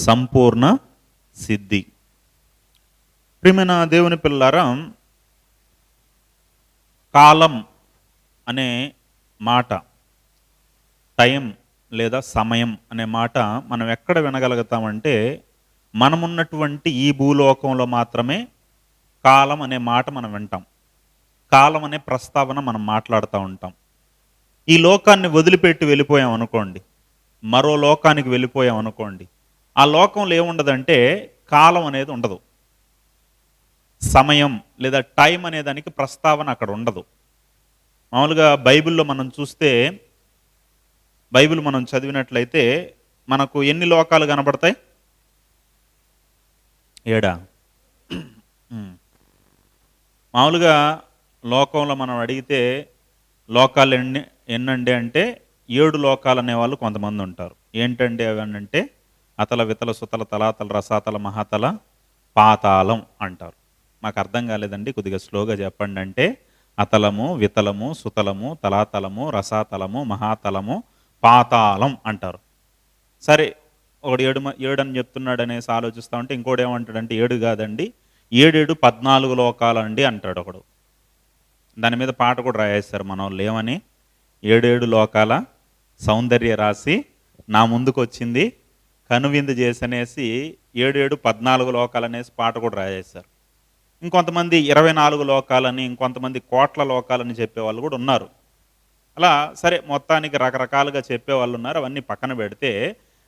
సంపూర్ణ సిద్ధి. ప్రియమైన దేవుని పిల్లారా, కాలం అనే మాట, టైం లేదా సమయం అనే మాట మనం ఎక్కడ వినగలుగుతామంటే, మనమున్నటువంటి ఈ భూలోకంలో మాత్రమే కాలం అనే మాట మనం వింటాం. కాలం అనే ప్రస్తావన మనం మాట్లాడుతూ ఉంటాం. ఈ లోకాన్ని వదిలిపెట్టి వెళ్ళిపోయాం అనుకోండి, మరో లోకానికి వెళ్ళిపోయాం అనుకోండి, ఆ లోకంలో ఏముండదంటే కాలం అనేది ఉండదు. సమయం లేదా టైం అనే దానికి ప్రస్తావన అక్కడ ఉండదు. మామూలుగా బైబిల్లో మనం చూస్తే, బైబిల్ మనం చదివినట్లయితే మనకు ఎన్ని లోకాలు కనబడతాయి? 7. మామూలుగా లోకంలో మనం అడిగితే లోకాలు ఎన్నండి అంటే 7 లోకాలు అనేవాళ్ళు కొంతమంది ఉంటారు. ఏంటండి అవనంటే అతల వితల సుతల తలాతల రసాతల మహాతల పాతాళం అంటారు. మాకు అర్థం కాలేదండి, కొద్దిగా స్లోగా చెప్పండి అంటే, అతలము, వితలము, సుతలము, తలాతలము, రసాతలము, మహాతలము, పాతాళం అంటారు. సరే, ఒకడు 7 అని చెప్తున్నాడు అనేసి ఆలోచిస్తూ ఉంటే ఇంకోటి ఏమంటాడంటే 7 కాదండి, 7 14 లోకాలండి అంటాడు ఒకడు. దాని మీద పాట కూడా రాయేస్తారు మన వాళ్ళు, ఏమని? 7 లోకాల సౌందర్య రాసి నా ముందుకు వచ్చింది కనువిందు చేసనేసి 7 14 లోకాలు అనేసి పాట కూడా రాయేశారు. ఇంకొంతమంది 24 లోకాలని, ఇంకొంతమంది కోట్ల లోకాలని చెప్పేవాళ్ళు కూడా ఉన్నారు. అలా సరే, మొత్తానికి రకరకాలుగా చెప్పేవాళ్ళు ఉన్నారు. అవన్నీ పక్కన పెడితే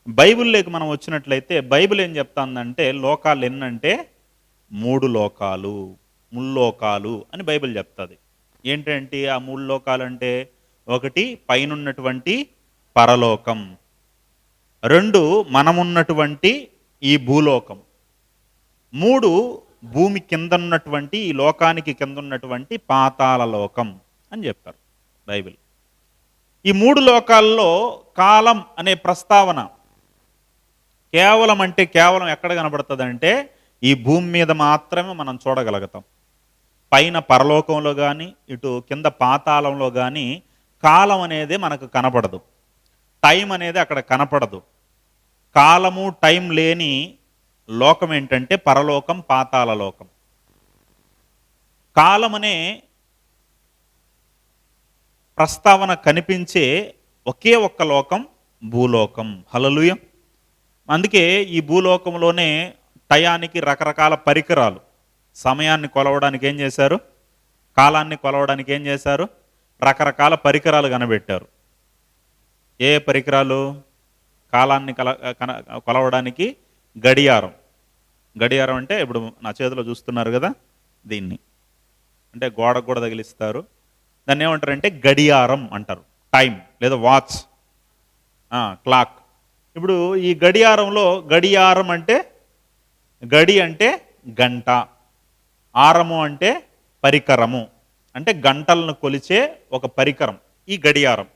బైబిల్లోకి మనం వచ్చినట్లయితే బైబిల్ ఏం చెప్తాందంటే లోకాలు ఎన్నంటే 3 లోకాలు, ముల్లోకాలు అని బైబిల్ చెప్తుంది. ఏంటంటే ఆ 3 లోకాలు అంటే, 1 పైనున్నటువంటి పరలోకం, 2 మనమున్నటువంటి ఈ భూలోకం, 3 భూమి కింద ఉన్నటువంటి ఈ లోకానికి కింద ఉన్నటువంటి పాతాళ లోకం అని చెప్పారు బైబిల్. ఈ 3 లోకాల్లో కాలం అనే ప్రస్తావన కేవలం అంటే కేవలం ఎక్కడ కనబడుతుంది అంటే ఈ భూమి మీద మాత్రమే మనం చూడగలుగుతాం. పైన పరలోకంలో కానీ ఇటు కింద పాతాళంలో కానీ కాలం అనేది మనకు కనపడదు, టైం అనేది అక్కడ కనపడదు. కాలము టైం లేని లోకం ఏంటంటే పరలోకం, పాతాళ లోకం. కాలం అనే ప్రస్తావన కనిపించే ఒకే ఒక్క లోకం భూలోకం. హల్లెలూయా. అందుకే ఈ భూలోకంలోనే టయానికి రకరకాల పరికరాలు, సమయాన్ని కొలవడానికి ఏం చేశారు, కాలాన్ని కొలవడానికి ఏం చేశారు, రకరకాల పరికరాలు కనబెట్టారు. ఏ పరికరాలు? కాలాన్ని కొలవడానికి గడియారం. గడియారం అంటే ఇప్పుడు నా చేతిలో చూస్తున్నారు కదా, దీన్ని అంటే గోడకు కూడా తగిలిస్తారు. దాన్ని ఏమంటారంటే గడియారం అంటారు. టైం లేదా వాచ్, క్లాక్. ఇప్పుడు ఈ గడియారంలో గడియారం అంటే గడి అంటే గంట, ఆరము అంటే పరికరము, అంటే గంటలను కొలిచే ఒక పరికరం ఈ గడియారం.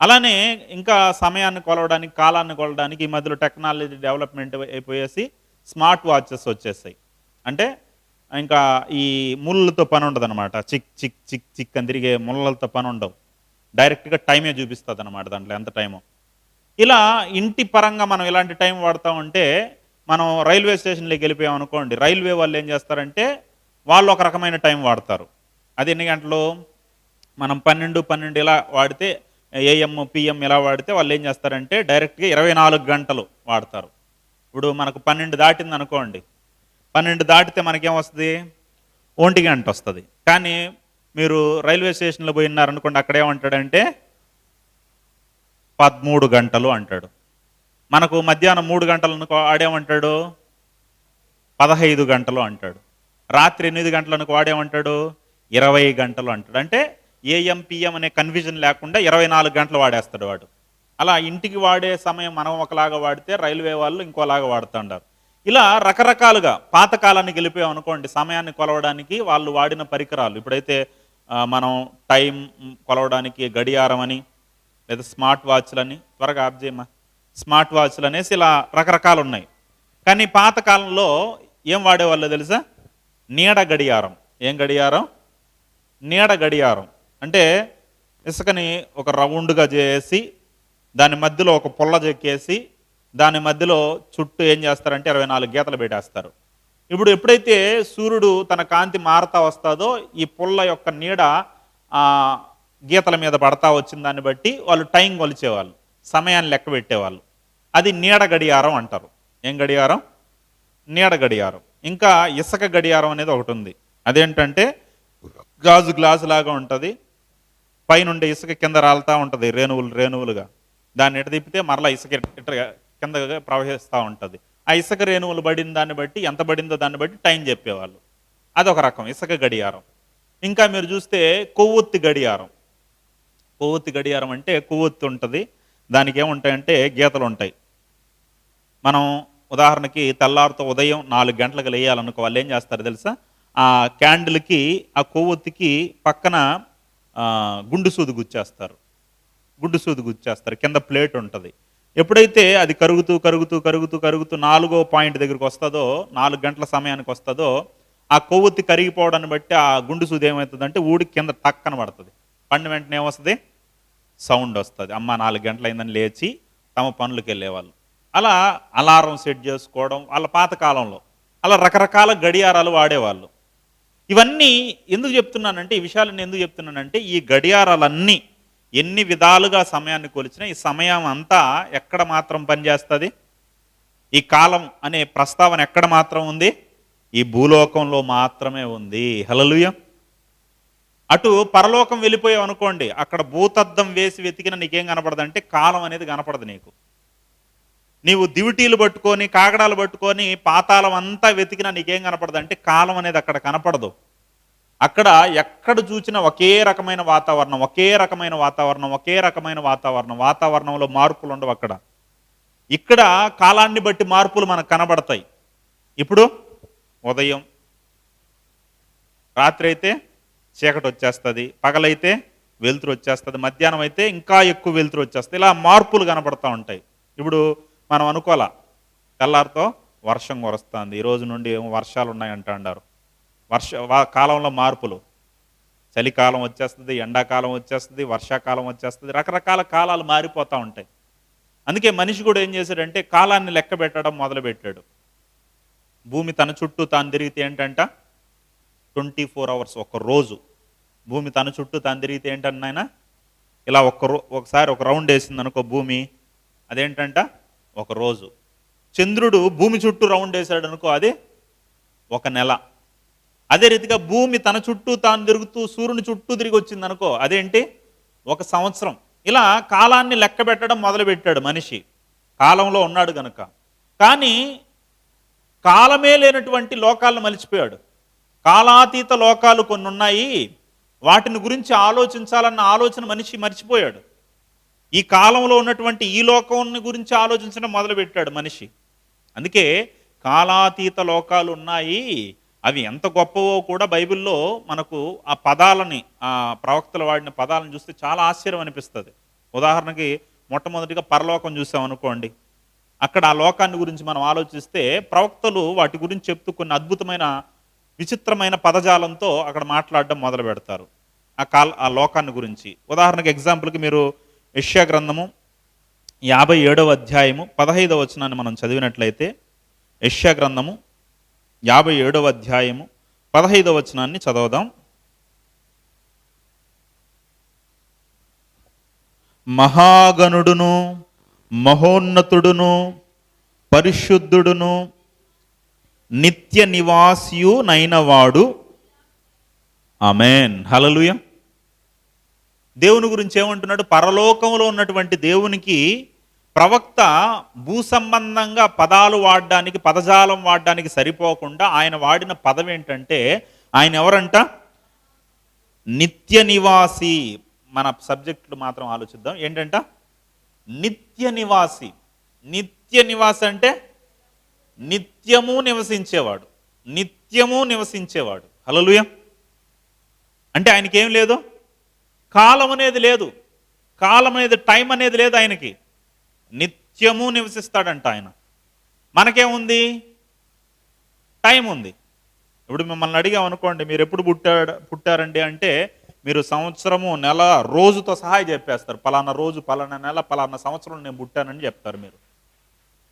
అలానే ఇంకా సమయాన్ని కొలవడానికి, కాలాన్ని కొలవడానికి ఈ మధ్యలో టెక్నాలజీ డెవలప్మెంట్ అయిపోయేసి స్మార్ట్ వాచెస్ వచ్చేసాయి. అంటే ఇంకా ఈ ముళ్ళతో పని ఉండదు అనమాట, చిక్ చిక్ చిక్ చిక్ అని తిరిగే ముళ్ళతో పని ఉండవు, డైరెక్ట్గా టైమే చూపిస్తుంది అనమాట దాంట్లో ఎంత టైమో. ఇలా ఇంటి పరంగా మనం ఇలాంటి టైం వాడతామంటే, మనం రైల్వే స్టేషన్లోకి వెళ్ళిపోయాం అనుకోండి, రైల్వే వాళ్ళు ఏం చేస్తారంటే వాళ్ళు ఒక రకమైన టైం వాడతారు. అది ఎన్ని గంటలు? మనం 12 ఇలా వాడితే, ఏఎం పిఎం ఇలా వాడితే వాళ్ళు ఏం చేస్తారంటే డైరెక్ట్గా 24 గంటలు వాడతారు. ఇప్పుడు మనకు 12 దాటింది అనుకోండి, 12 దాటితే మనకేమొస్తుంది? 1 గంట వస్తుంది. కానీ మీరు రైల్వే స్టేషన్లో పోయినారనుకోండి, అక్కడేమంటాడంటే 13 గంటలు అంటాడు. మనకు మధ్యాహ్నం 3 గంటలకు వాడేమంటాడు? 15 గంటలు అంటాడు. రాత్రి 8 గంటలకు వాడేమంటాడు? 20 గంటలు అంటాడు. అంటే ఏఎం పిఎం అనే కన్ఫ్యూజన్ లేకుండా 24 గంటలు వాడేస్తాడు వాడు. అలా ఇంటికి వాడే సమయం మనం ఒకలాగా వాడితే రైల్వే వాళ్ళు ఇంకోలాగా వాడుతుంటారు. ఇలా రకరకాలుగా పాతకాలానికి వెళ్ళిపోయాం అనుకోండి, సమయాన్ని కొలవడానికి వాళ్ళు వాడిన పరికరాలు. ఇప్పుడైతే మనం టైం కొలవడానికి గడియారం అని, లేదా స్మార్ట్ వాచ్లని, త్వరగా ఆఫ్ చేయమా, స్మార్ట్ వాచ్లు అనేసి ఇలా రకరకాలు ఉన్నాయి. కానీ పాతకాలంలో ఏం వాడేవాళ్ళు తెలుసా? నీడ గడియారం. ఏం గడియారం? నీడ గడియారం. అంటే ఇసుకని ఒక రౌండ్గా చేసి దాని మధ్యలో ఒక పుల్ల చెక్కేసి దాని మధ్యలో చుట్టూ ఏం చేస్తారంటే 24 గీతలు పెట్టేస్తారు. ఇప్పుడు ఎప్పుడైతే సూర్యుడు తన కాంతి మారుతా వస్తాదో ఈ పుల్ల యొక్క నీడ ఆ గీతల మీద పడతా వచ్చిన దాన్ని బట్టి వాళ్ళు టైం కొలిచేవాళ్ళు, సమయాన్ని లెక్క పెట్టేవాళ్ళు. అది నీడ గడియారం అంటారు. ఏం గడియారం? నీడ గడియారం. ఇంకా ఇసుక గడియారం అనేది ఒకటి ఉంది. అదేంటంటే గ్లాసు లాగా ఉంటుంది, పైనుండే ఇసుక కింద రాలుతూ ఉంటుంది రేణువులుగా. దాన్ని ఎట తిప్పితే మరలా ఇసుక కిందగా ప్రవహిస్తూ ఉంటుంది. ఆ ఇసుక రేణువులు పడిన దాన్ని బట్టి, ఎంత పడిందో దాన్ని బట్టి టైం చెప్పేవాళ్ళు. అదొక రకం ఇసుక గడియారం. ఇంకా మీరు చూస్తే కొవ్వొత్తి గడియారం. కొవ్వొత్తి గడియారం అంటే కొవ్వొత్తి ఉంటుంది, దానికి ఏముంటాయంటే గీతలు ఉంటాయి. మనం ఉదాహరణకి తెల్లారితో ఉదయం 4 గంటలకు లేయాలనుకో, వాళ్ళు ఏం చేస్తారు తెలుసా? ఆ క్యాండిల్కి ఆ కొవ్వొత్తికి పక్కన గుండు సూది గుచ్చేస్తారు. కింద ప్లేట్ ఉంటుంది. ఎప్పుడైతే అది కరుగుతూ 4వ పాయింట్ దగ్గరికి వస్తుందో, 4 గంటల సమయానికి వస్తుందో, ఆ కొవ్వొత్తి కరిగిపోవడాన్ని బట్టి ఆ గుండు సూది ఏమవుతుందంటే ఊడి కింద టక్కన పడుతుంది. పడిన వెంటనే ఏమొస్తుంది? సౌండ్ వస్తుంది. అమ్మ 4 గంటలు అయిందని లేచి తమ పనులకు వెళ్ళేవాళ్ళు. అలా అలారం సెట్ చేసుకోవడం వాళ్ళ పాతకాలంలో, అలా రకరకాల గడియారాలు వాడేవాళ్ళు. ఇవన్నీ ఎందుకు చెప్తున్నానంటే, ఈ విషయాలను ఎందుకు చెప్తున్నానంటే, ఈ గడియారాలన్నీ ఎన్ని విధాలుగా సమయాన్ని కొలిచినా ఈ సమయం అంతా ఎక్కడ మాత్రం పనిచేస్తుంది? ఈ కాలం అనే ప్రస్తావన ఎక్కడ మాత్రం ఉంది? ఈ భూలోకంలో మాత్రమే ఉంది. హల్లెలూయా. అటు పరలోకం వెళ్ళిపోయావు అనుకోండి, అక్కడ భూతద్దం వేసి వెతికిన నీకేం కనపడదంటే కాలం అనేది కనపడదు నీకు. నీవు దివిటీలు పట్టుకొని కాగడాలు పట్టుకొని పాతాళం అంతా వెతికినా నీకేం కనపడదంటే కాలం అనేది అక్కడ కనపడదు. అక్కడ ఎక్కడ చూసినా ఒకే రకమైన వాతావరణం, వాతావరణంలో మార్పులు ఉండవు అక్కడ. ఇక్కడ కాలాన్ని బట్టి మార్పులు మనకు కనబడతాయి. ఇప్పుడు ఉదయం, రాత్రి అయితే చీకటి వచ్చేస్తుంది, పగలైతే వెలుతురు వచ్చేస్తుంది, మధ్యాహ్నం అయితే ఇంకా ఎక్కువ వెలుతురు వచ్చేస్తుంది. ఇలా మార్పులు కనపడతా ఉంటాయి. ఇప్పుడు మనం అనుకోవాలా, తెల్లారితో వర్షం కురుస్తుంది, ఈ రోజు నుండి ఏమో వర్షాలు ఉన్నాయంట అన్నారు. కాలంలో మార్పులు, చలికాలం వచ్చేస్తుంది, ఎండాకాలం వచ్చేస్తుంది, వర్షాకాలం వచ్చేస్తుంది, రకరకాల కాలాలు మారిపోతూ ఉంటాయి. అందుకే మనిషి కూడా ఏం చేశాడంటే కాలాన్ని లెక్క పెట్టడం మొదలుపెట్టాడు. భూమి తన చుట్టూ తాను తిరిగితే ఏంటంట 24 అవర్స్, ఒక రోజు. భూమి తన చుట్టూ తాను తిరిగితే ఏంటంట ఆయన, ఇలా ఒకసారి ఒక రౌండ్ వేసింది అనుకో భూమి, అదేంటంట ఒక రోజు. చంద్రుడు భూమి చుట్టూ రౌండ్ వేసాడు అనుకో, అది ఒక నెల. అదే రీతిగా భూమి తన చుట్టూ తాను తిరుగుతూ సూర్యుని చుట్టూ తిరిగి వచ్చింది అనుకో, అదేంటి ఒక సంవత్సరం. ఇలా కాలాన్ని లెక్క పెట్టడం మొదలుపెట్టాడు మనిషి, కాలంలో ఉన్నాడు గనుక. కానీ కాలమే లేనటువంటి లోకాలను మలిచిపోయాడు. కాలాతీత లోకాలు కొన్ని ఉన్నాయి, వాటిని గురించి ఆలోచించాలన్న ఆలోచన మనిషి మర్చిపోయాడు. ఈ కాలంలో ఉన్నటువంటి ఈ లోకాన్ని గురించి ఆలోచించడం మొదలుపెట్టాడు మనిషి. అందుకే కాలాతీత లోకాలు ఉన్నాయి, అవి ఎంత గొప్పవో కూడా బైబిల్లో మనకు ఆ పదాలని, ఆ ప్రవక్తలు వాడిన పదాలను చూస్తే చాలా ఆశ్చర్యం అనిపిస్తుంది. ఉదాహరణకి మొట్టమొదటిగా పరలోకం చూసాం అనుకోండి, అక్కడ ఆ లోకాన్ని గురించి మనం ఆలోచిస్తే ప్రవక్తలు వాటి గురించి చెప్తూ కొన్ని అద్భుతమైన విచిత్రమైన పదజాలంతో అక్కడ మాట్లాడడం మొదలు పెడతారు ఆ లోకాన్ని గురించి. ఉదాహరణకి ఎగ్జాంపుల్కి మీరు యెషయా గ్రంథము 57వ అధ్యాయము 15వ వచనాన్ని మనం చదివినట్లయితే, యెషయా గ్రంథము 57వ అధ్యాయము 15వ వచనాన్ని చదవదాం. మహాగణుడును మహోన్నతుడును పరిశుద్ధుడును నిత్య నివాసియు నైనవాడు. ఆమేన్, హల్లెలూయా. దేవుని గురించి ఏమంటున్నాడు? పరలోకంలో ఉన్నటువంటి దేవునికి ప్రవక్త భూ సంబంధంగా పదాలు వాడడానికి, పదజాలం వాడడానికి సరిపోకుండా ఆయన వాడిన పదం ఏంటంటే, ఆయన ఎవరంట? నిత్య నివాసి. మన సబ్జెక్టులు మాత్రం ఆలోచిద్దాం. ఏంటంట? నిత్య నివాసి. నిత్య నివాసి అంటే నిత్యము నివసించేవాడు, నిత్యము నివసించేవాడు. హల్లెలూయా. అంటే ఆయనకి ఏం లేదు, కాలం అనేది లేదు, కాలం అనేది టైం అనేది లేదు ఆయనకి. నిత్యము నివసిస్తాడంట ఆయన. మనకేముంది? టైం ఉంది. ఇప్పుడు మిమ్మల్ని అడిగామనుకోండి, మీరు ఎప్పుడు పుట్టారండి అంటే మీరు సంవత్సరము, నెల, రోజుతో సహా చెప్పేస్తారు. పలానా రోజు, పలానా నెల, పలానా సంవత్సరం నేను పుట్టానని చెప్తారు మీరు.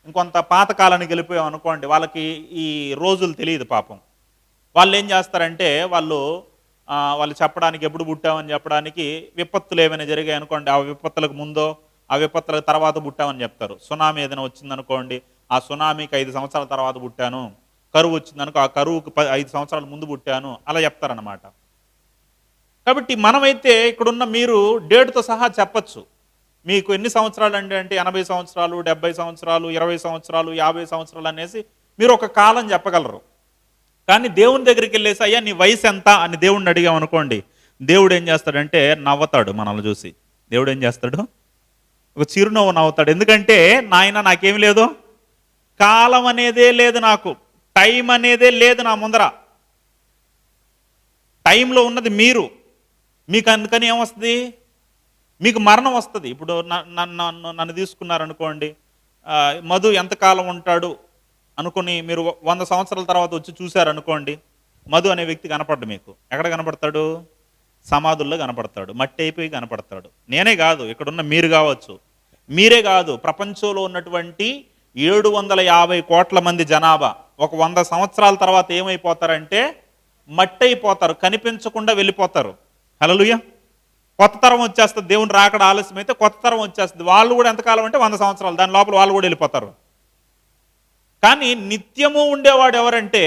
ఇంకొంత పాతకాలానికి వెళ్ళిపోయాం అనుకోండి, వాళ్ళకి ఈ రోజులు తెలియదు పాపం. వాళ్ళు ఏం చేస్తారంటే వాళ్ళు చెప్పడానికి ఎప్పుడు పుట్టామని చెప్పడానికి విపత్తులు ఏమైనా జరిగాయి అనుకోండి, ఆ విపత్తులకు ముందో ఆ విపత్తులకు తర్వాత పుట్టామని చెప్తారు. సునామీ ఏదైనా వచ్చిందనుకోండి, ఆ సునామీకి 5 సంవత్సరాల తర్వాత పుట్టాను. కరువు వచ్చిందనుకో, ఆ కరువుకు 5 సంవత్సరాల ముందు పుట్టాను, అలా చెప్తారనమాట. కాబట్టి మనమైతే ఇక్కడున్న మీరు డేట్తో సహా చెప్పచ్చు. మీకు ఎన్ని సంవత్సరాలు అంటే 80 సంవత్సరాలు, 70 సంవత్సరాలు, 20 సంవత్సరాలు, 50 సంవత్సరాలు అనేసి మీరు ఒక కాలం చెప్పగలరు. కానీ దేవుని దగ్గరికి వెళ్ళేసి, అయ్యా నీ వయసు ఎంత అని దేవుడిని అడిగామనుకోండి, దేవుడు ఏం చేస్తాడంటే నవ్వుతాడు. మనల్ని చూసి దేవుడు ఏం చేస్తాడు, ఒక చిరునవ్వు నవ్వుతాడు. ఎందుకంటే నాయన నాకేమి లేదు, కాలం అనేదే లేదు, నాకు టైం అనేదే లేదు నా ముందర. టైంలో ఉన్నది మీరు. మీకు అందుకని ఏమొస్తుంది, మీకు మరణం వస్తుంది. ఇప్పుడు నన్ను తీసుకున్నారనుకోండి, మధు ఎంతకాలం ఉంటాడు అనుకుని మీరు 100 సంవత్సరాల తర్వాత వచ్చి చూశారనుకోండి, మధు అనే వ్యక్తి కనపడ్డు మీకు. ఎక్కడ కనపడతాడు, సమాధుల్లో కనపడతాడు, మట్టి అయిపోయి కనపడతాడు. నేనే కాదు, ఇక్కడున్న మీరు కావచ్చు, మీరే కాదు, ప్రపంచంలో ఉన్నటువంటి 750 కోట్ల మంది జనాభా ఒక 100 సంవత్సరాల తర్వాత ఏమైపోతారంటే మట్టి అయిపోతారు, కనిపించకుండా వెళ్ళిపోతారు. హల్లెలూయా. కొత్త తరం వచ్చేస్తుంది. దేవుని రాకడ ఆలస్యం అయితే కొత్త తరం వచ్చేస్తుంది. వాళ్ళు కూడా ఎంతకాలం అంటే 100 సంవత్సరాలు, దాని లోపల వాళ్ళు కూడా వెళ్ళిపోతారు. కానీ నిత్యము ఉండేవాడు ఎవరంటే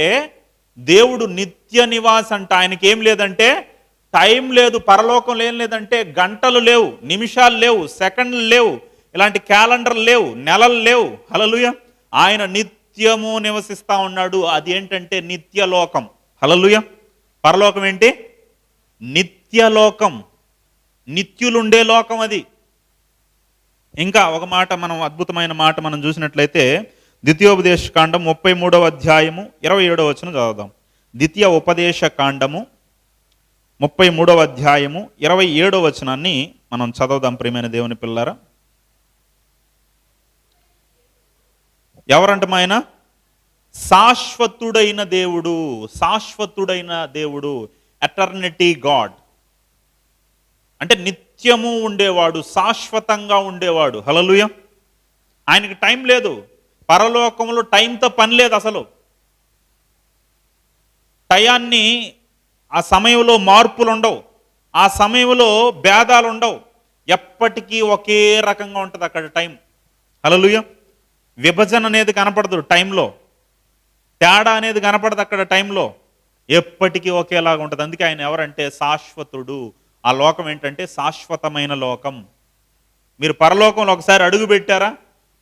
దేవుడు. నిత్య నివాస్ అంట. ఆయనకి ఏం లేదంటే టైం లేదు, పరలోకం ఏం లేదంటే గంటలు లేవు, నిమిషాలు లేవు, సెకండ్లు లేవు, ఇలాంటి క్యాలెండర్లు లేవు, నెలలు లేవు. హల్లెలూయా. ఆయన నిత్యము నివసిస్తా ఉన్నాడు. అది ఏంటంటే నిత్యలోకం. హల్లెలూయా. పరలోకం ఏంటి, నిత్యలోకం, నిత్యులుండే లోకం అది. ఇంకా ఒక మాట, మనం అద్భుతమైన మాట మనం చూసినట్లయితే ద్వితీయోపదేశ కాండం 33వ అధ్యాయము 27వ వచనం చదువుదాం. ద్వితీయ ఉపదేశ కాండము 33వ అధ్యాయము 27వ వచనాన్ని మనం చదువుదాం. ప్రియమైన దేవుని పిల్లారా, ఎవరంటే ఆయన శాశ్వతుడైన దేవుడు, శాశ్వతుడైన దేవుడు, ఎటర్నిటీ గాడ్ అంటే నిత్యము ఉండేవాడు, శాశ్వతంగా ఉండేవాడు. హల్లెలూయా. ఆయనకి టైం లేదు. పరలోకంలో టైంతో పని లేదు అసలు. టయాన్ని, ఆ సమయంలో మార్పులు ఉండవు, ఆ సమయంలో భేదాలు ఉండవు, ఎప్పటికీ ఒకే రకంగా ఉంటుంది అక్కడ టైం. హల్లెలూయా. విభజన అనేది కనపడదు టైంలో, తేడా అనేది కనపడదు అక్కడ టైంలో, ఎప్పటికీ ఒకేలాగా ఉంటుంది. అందుకే ఆయన ఎవరంటే శాశ్వతుడు. ఆ లోకం ఏంటంటే శాశ్వతమైన లోకం. మీరు పరలోకంలో ఒకసారి అడుగు పెట్టారా,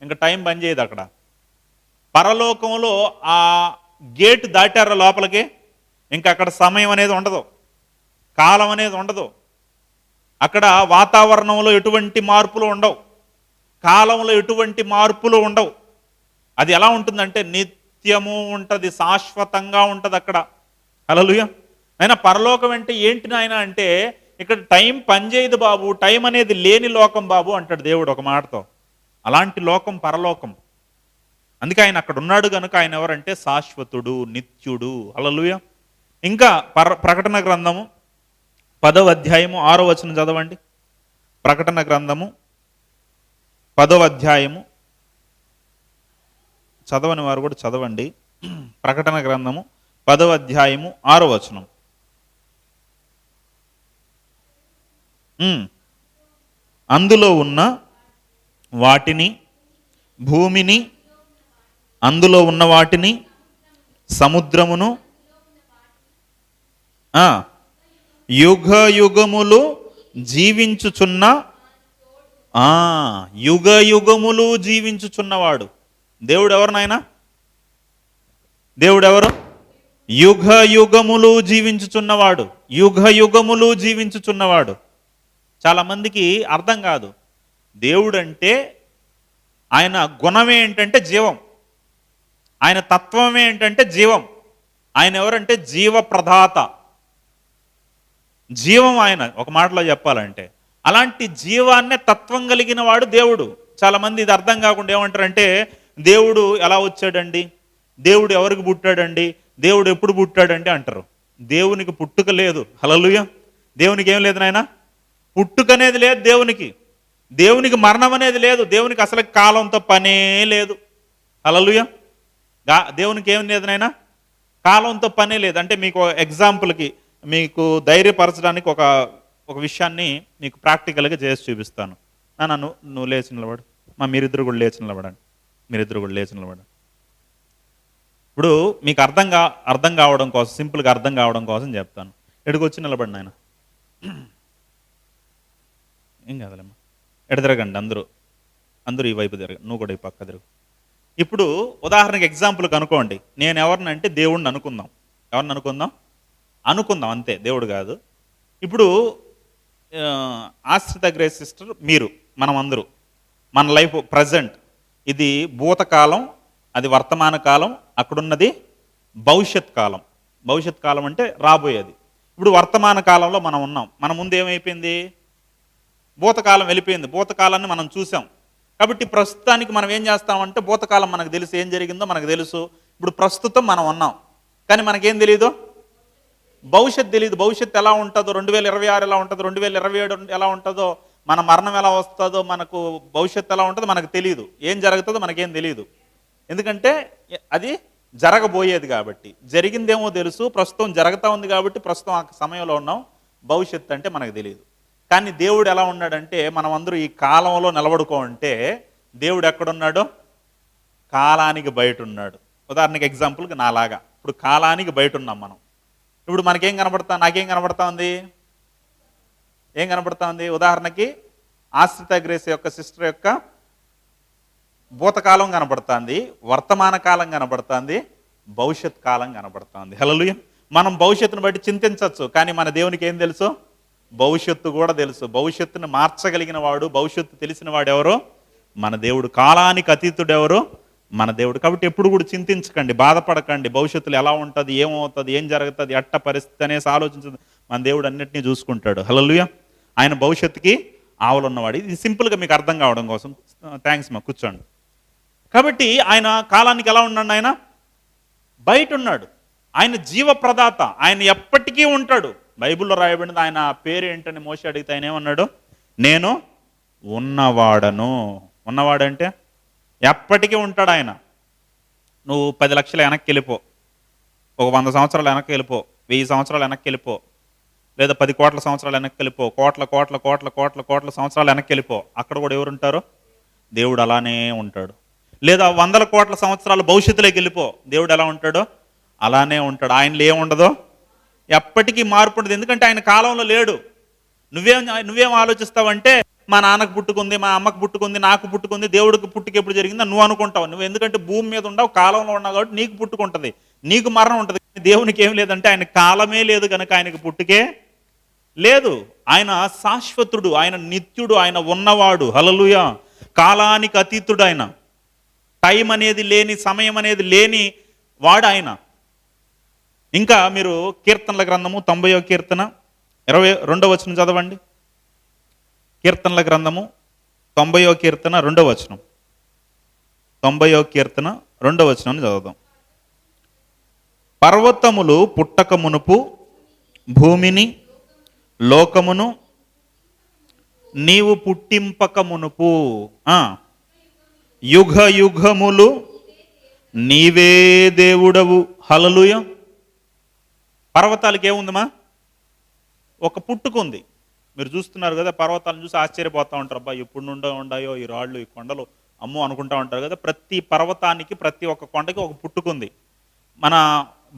ఇంకా టైం పని చేయదు అక్కడ. పరలోకంలో ఆ గేట్ దాటారా లోపలికి, ఇంకా అక్కడ సమయం అనేది ఉండదు, కాలం అనేది ఉండదు. అక్కడ వాతావరణంలో ఎటువంటి మార్పులు ఉండవు, కాలంలో ఎటువంటి మార్పులు ఉండవు. అది ఎలా ఉంటుందంటే నిత్యము ఉంటుంది, శాశ్వతంగా ఉంటుంది అక్కడ. హల్లెలూయా. అయినా పరలోకం అంటే ఏంటి నాయన అంటే, ఇక్కడ టైం పనిచేయదు బాబు, టైం అనేది లేని లోకం బాబు అంటాడు దేవుడు ఒక మాటతో. అలాంటి లోకం పరలోకం. అందుకే ఆయన అక్కడ ఉన్నాడు కనుక ఆయన ఎవరంటే శాశ్వతుడు, నిత్యుడు. హల్లెలూయా. ఇంకా ప్రకటన గ్రంథము 10వ అధ్యాయము 6వ వచనం చదవండి. ప్రకటన గ్రంథము 10వ అధ్యాయము, చదవని వారు కూడా చదవండి. ప్రకటన గ్రంథము 10వ అధ్యాయము 6వ వచనం. అందులో ఉన్న వాటిని, భూమిని, అందులో ఉన్న వాటిని, సముద్రమును, యుగ యుగములు జీవించుచున్న, యుగ యుగములు జీవించుచున్నవాడు. దేవుడు ఎవరు నాయన? దేవుడు ఎవరు? యుగ యుగములు జీవించుచున్నవాడు, యుగ యుగములు జీవించుచున్నవాడు. చాలా మందికి అర్థం కాదు. దేవుడు అంటే ఆయన గుణమే ఏంటంటే జీవం, ఆయన తత్వమే ఏంటంటే జీవం. ఆయన ఎవరంటే జీవ ప్రదాత, జీవం ఆయన ఒక మాటలో చెప్పాలంటే. అలాంటి జీవాన్నే తత్వం కలిగిన వాడు దేవుడు. చాలా మంది ఇది అర్థం కాకుండా ఏమంటారంటే, దేవుడు ఎలా వచ్చాడండి, దేవుడు ఎవరికి పుట్టాడండి, దేవుడు ఎప్పుడు పుట్టాడండి అంటారు. దేవునికి పుట్టుక లేదు. హల్లెలూయా. దేవునికి ఏం లేదు నాయన, పుట్టుక అనేది లేదు దేవునికి. దేవునికి మరణం అనేది లేదు. దేవునికి అసలు కాలంతో పనే లేదు. హల్లెలూయా. దేవునికి ఏం లేదు నాయనా, కాలంతో పనే లేదు. అంటే మీకు ఎగ్జాంపుల్కి మీకు ధైర్యపరచడానికి ఒక ఒక విషయాన్ని మీకు ప్రాక్టికల్గా చేసి చూపిస్తాను. నువ్వు లేచి నిలబడు. మీరిద్దరు కూడా లేచి నిలబడండి. మీరిద్దరు కూడా లేచి నిలబడండి. ఇప్పుడు మీకు అర్థం కావడం కోసం, సింపుల్గా అర్థం కావడం కోసం చెప్తాను. ఎడుగు వచ్చి నిలబడి నాయన. ఏం కాదులేమ్మా. ఎడ తిరగండి అందరూ ఈ వైపు తిరగండి. నువ్వు కూడా ఈ పక్క తిరుగు. ఇప్పుడు ఉదాహరణకి ఎగ్జాంపుల్కి అనుకోండి, నేను ఎవరినంటే దేవుడిని అనుకుందాం. ఎవరిని అనుకుందాం అంతే, దేవుడు కాదు. ఇప్పుడు ఆశ్రిత గ్రేస్ సిస్టర్ మీరు, మనమందరూ, మన లైఫ్ ప్రజెంట్, ఇది భూతకాలం, అది వర్తమాన కాలం, అక్కడున్నది భవిష్యత్ కాలం. భవిష్యత్ కాలం అంటే రాబోయేది. ఇప్పుడు వర్తమాన కాలంలో మనం ఉన్నాం. మన ముందు ఏమైపోయింది? భూతకాలం వెళ్ళిపోయింది. భూతకాలాన్ని మనం చూసాం. కాబట్టి ప్రస్తుతానికి మనం ఏం చేస్తామంటే, భూతకాలం మనకు తెలుసు, ఏం జరిగిందో మనకు తెలుసు. ఇప్పుడు ప్రస్తుతం మనం ఉన్నాం, కానీ మనకేం తెలియదు, భవిష్యత్తు తెలియదు. భవిష్యత్తు ఎలా ఉంటుందో, 2026 ఎలా ఉంటుందో, 2027 ఎలా ఉంటుందో, మన మరణం ఎలా వస్తుందో, మనకు భవిష్యత్తు ఎలా ఉంటుందో మనకు తెలియదు. ఏం జరుగుతుందో మనకేం తెలియదు. ఎందుకంటే అది జరగబోయేది కాబట్టి. జరిగిందేమో తెలుసు, ప్రస్తుతం జరుగుతూ ఉంది కాబట్టి ప్రస్తుతం ఆ సమయంలో ఉన్నాం. భవిష్యత్తు అంటే మనకు తెలియదు. కానీ దేవుడు ఎలా ఉన్నాడంటే, మనం అందరూ ఈ కాలంలో నిలబడుకోంటే, దేవుడు ఎక్కడున్నాడు? కాలానికి బయట ఉన్నాడు. ఉదాహరణకి ఎగ్జాంపుల్కి నాలాగా ఇప్పుడు కాలానికి బయట ఉన్నాం మనం. ఇప్పుడు మనకేం నాకేం కనబడతా ఉంది? ఏం కనబడతా ఉంది? ఉదాహరణకి ఆశ్రిత గ్రేస్ యొక్క సిస్టర్ యొక్క భూతకాలం కనబడుతుంది, వర్తమాన కాలం కనబడుతుంది, భవిష్యత్ కాలం కనబడుతుంది. హల్లెలూయా. మనం భవిష్యత్తును బట్టి చింతించవచ్చు, కానీ మన దేవునికి ఏం తెలుసు? భవిష్యత్తు కూడా తెలుసు. భవిష్యత్తును మార్చగలిగిన వాడు, భవిష్యత్తు తెలిసిన వాడు ఎవరో? మన దేవుడు. కాలానికి అతీతుడు ఎవరు? మన దేవుడు. కాబట్టి ఎప్పుడు కూడా చింతించకండి, బాధపడకండి. భవిష్యత్తులో ఎలా ఉంటుంది, ఏమవుతుంది, ఏం జరుగుతుంది, ఎట్ట పరిస్థితి అనేసి ఆలోచించదు. మన దేవుడు అన్నిటినీ చూసుకుంటాడు. హల్లెలూయా. ఆయన భవిష్యత్తుకి ఆవులున్నవాడు. ఇది సింపుల్గా మీకు అర్థం కావడం కోసం. థ్యాంక్స్ కూర్చోండి. కాబట్టి ఆయన కాలానికి ఎలా ఉన్నాడు? ఆయన బయట ఉన్నాడు. ఆయన జీవప్రదాత, ఆయన ఎప్పటికీ ఉంటాడు. బైబిల్లో రాయబడింది. ఆయన పేరు ఏంటని మోషే అడిగితే ఆయన ఏమన్నాడు? నేను ఉన్నవాడను. ఉన్నవాడంటే ఎప్పటికీ ఉంటాడు ఆయన. నువ్వు 10 లక్షలు వెనక్కి వెళ్ళిపో, ఒక 100 సంవత్సరాలు వెనక్కి వెళ్ళిపో, 1000 సంవత్సరాలు వెనక్కి వెళ్ళిపో, లేదా 10 కోట్ల సంవత్సరాలు వెనక్కి వెళ్ళిపో, కోట్ల సంవత్సరాలు వెనక్కి వెళ్ళిపో, అక్కడ కూడా ఎవరు ఉంటారు? దేవుడు అలానే ఉంటాడు. లేదా 100 కోట్ల సంవత్సరాలు భవిష్యత్తులోకి వెళ్ళిపో, దేవుడు ఎలా ఉంటాడో అలానే ఉంటాడు. ఆయనలో ఏముండదో, ఎప్పటికీ మార్పు ఉండదు. ఎందుకంటే ఆయన కాలంలో లేడు. నువ్వేం ఆలోచిస్తావంటే, మా నాన్నకు పుట్టుకుంది, మా అమ్మకు పుట్టుకుంది, నాకు పుట్టుకుంది, దేవుడికి పుట్టుక ఎప్పుడు జరిగిందో నువ్వు అనుకుంటావు. నువ్వు ఎందుకంటే భూమి మీద ఉండవు, కాలంలో ఉన్నావు కాబట్టి నీకు పుట్టుకుంటుంది, నీకు మరణం ఉంటుంది. దేవునికి ఏం లేదంటే ఆయన కాలమే లేదు కనుక ఆయనకు పుట్టుకే లేదు. ఆయన శాశ్వతుడు, ఆయన నిత్యుడు, ఆయన ఉన్నవాడు. హల్లెలూయా. కాలానికి అతీతుడు ఆయన. టైం అనేది లేని, సమయం అనేది లేని వాడు ఆయన. ఇంకా మీరు కీర్తనల గ్రంథము 90వ కీర్తన 22వ వచనం చదవండి. కీర్తనల గ్రంథము 90వ కీర్తన 2వ వచనం. 90వ కీర్తన 2వ వచనాన్ని చదువుదాం. పర్వతములు పుట్టక మునుపు భూమిని, లోకమును నీవు పుట్టింపక మునుపు యుగ యుగములు నీవే దేవుడవు. హల్లెలూయా. పర్వతాలకి ఏముందమ్మా? ఒక పుట్టుకుంది. మీరు చూస్తున్నారు కదా, పర్వతాలను చూసి ఆశ్చర్యపోతూ ఉంటారు. అబ్బా ఎప్పుడు నుండో ఉండాయో ఈ రాళ్ళు, ఈ కొండలు, అమ్మో అనుకుంటా ఉంటారు కదా. ప్రతి పర్వతానికి, ప్రతి ఒక్క కొండకి ఒక పుట్టుకుంది. మన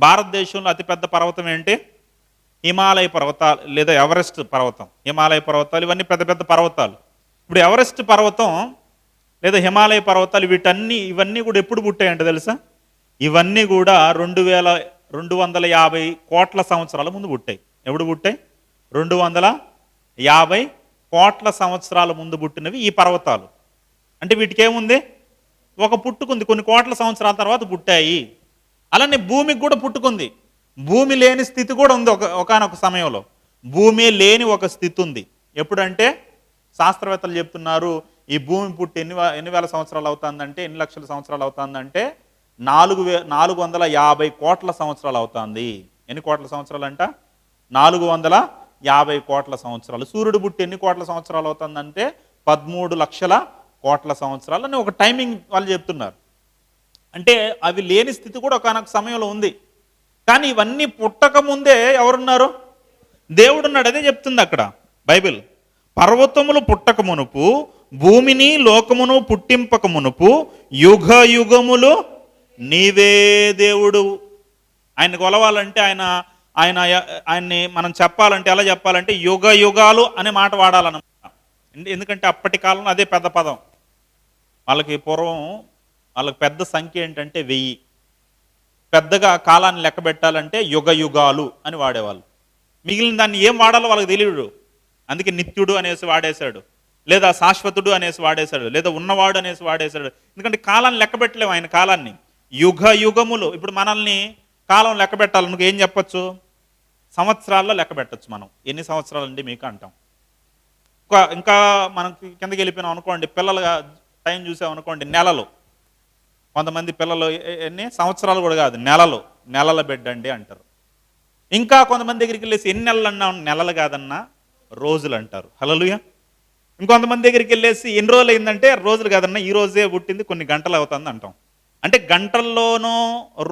భారతదేశంలో అతిపెద్ద పర్వతం ఏంటి? హిమాలయ పర్వతాలు, లేదా ఎవరెస్ట్ పర్వతం. హిమాలయ పర్వతాలు ఇవన్నీ పెద్ద పెద్ద పర్వతాలు. ఇప్పుడు ఎవరెస్ట్ పర్వతం లేదా హిమాలయ పర్వతాలు ఇవన్నీ కూడా ఎప్పుడు పుట్టాయంటే తెలుసా? ఇవన్నీ కూడా 2250 కోట్ల సంవత్సరాల ముందు పుట్టాయి. ఎప్పుడు పుట్టాయి? 250 కోట్ల సంవత్సరాల ముందు పుట్టినవి ఈ పర్వతాలు. అంటే వీటికి ఏముంది? ఒక పుట్టుకుంది. కొన్ని కోట్ల సంవత్సరాల తర్వాత పుట్టాయి. అలానే భూమికి కూడా పుట్టుకుంది. భూమి లేని స్థితి కూడా ఉంది. ఒకానొక సమయంలో భూమి లేని ఒక స్థితి ఉంది. ఎప్పుడంటే శాస్త్రవేత్తలు చెప్తున్నారు, ఈ భూమి పుట్టి ఎన్ని వేల సంవత్సరాలు అవుతుందంటే, ఎన్ని లక్షల సంవత్సరాలు అవుతుందంటే 450 కోట్ల సంవత్సరాలు అవుతుంది. ఎన్ని కోట్ల సంవత్సరాలు అంట? 450 కోట్ల సంవత్సరాలు. సూర్యుడు పుట్టి ఎన్ని కోట్ల సంవత్సరాలు అవుతుందంటే 13 లక్షల కోట్ల సంవత్సరాలు అని ఒక టైమింగ్ వాళ్ళు చెప్తున్నారు. అంటే అవి లేని స్థితి కూడా ఒకనొక సమయంలో ఉంది. కానీ ఇవన్నీ పుట్టక ముందే ఎవరున్నారు? దేవుడున్నాడు. అదే చెప్తుంది అక్కడ బైబిల్. పర్వతములు పుట్టక మునుపు, భూమిని లోకమును పుట్టింపక మునుపు, యుగ యుగములు నీవే దేవుడు. ఆయన కొలవాలంటే ఆయన ఆయన ఆయన్ని మనం చెప్పాలంటే ఎలా చెప్పాలంటే యుగ యుగాలు అనే మాట వాడాలన్నమాట. ఎందుకంటే అప్పటి కాలంలో అదే పెద్ద పదం. వాళ్ళకి పూర్వం వాళ్ళకి పెద్ద సంఖ్య ఏంటంటే 1000. పెద్దగా కాలాన్ని లెక్క పెట్టాలంటే యుగ యుగాలు అని వాడేవాళ్ళు. మిగిలిన దాన్ని ఏం వాడాలో వాళ్ళకి తెలియడు. అందుకే నిత్యుడు అనేసి వాడేశాడు, లేదా శాశ్వతుడు అనేసి వాడేశాడు, లేదా ఉన్నవాడు అనేసి వాడేశాడు. ఎందుకంటే కాలాన్ని లెక్క పెట్టలేము ఆయన కాలాన్ని. యుగ యుగములు. ఇప్పుడు మనల్ని కాలం లెక్క పెట్టాలి, నువ్వు ఏం చెప్పచ్చు? సంవత్సరాల్లో లెక్క పెట్టచ్చు. మనం ఎన్ని సంవత్సరాలు అండి మీకు అంటాం. ఇంకా మనకి కిందకి వెళ్ళిపోయినాం అనుకోండి, పిల్లలుగా టైం చూసాం అనుకోండి, నెలలు. కొంతమంది పిల్లలు ఎన్ని సంవత్సరాలు కూడా కాదు, నెలల బిడ్డ అండి అంటారు. ఇంకా కొంతమంది దగ్గరికి వెళ్ళేసి ఎన్ని నెలలు అన్నా, నెలలు కాదన్నా రోజులు అంటారు. హల్లెలూయా. ఇంకొంతమంది దగ్గరికి వెళ్ళేసి ఎన్ని రోజులు అయిందంటే రోజులు కాదన్నా ఈ రోజే పుట్టింది, కొన్ని గంటలు అవుతుంది అంటాం. అంటే గంటల్లోనో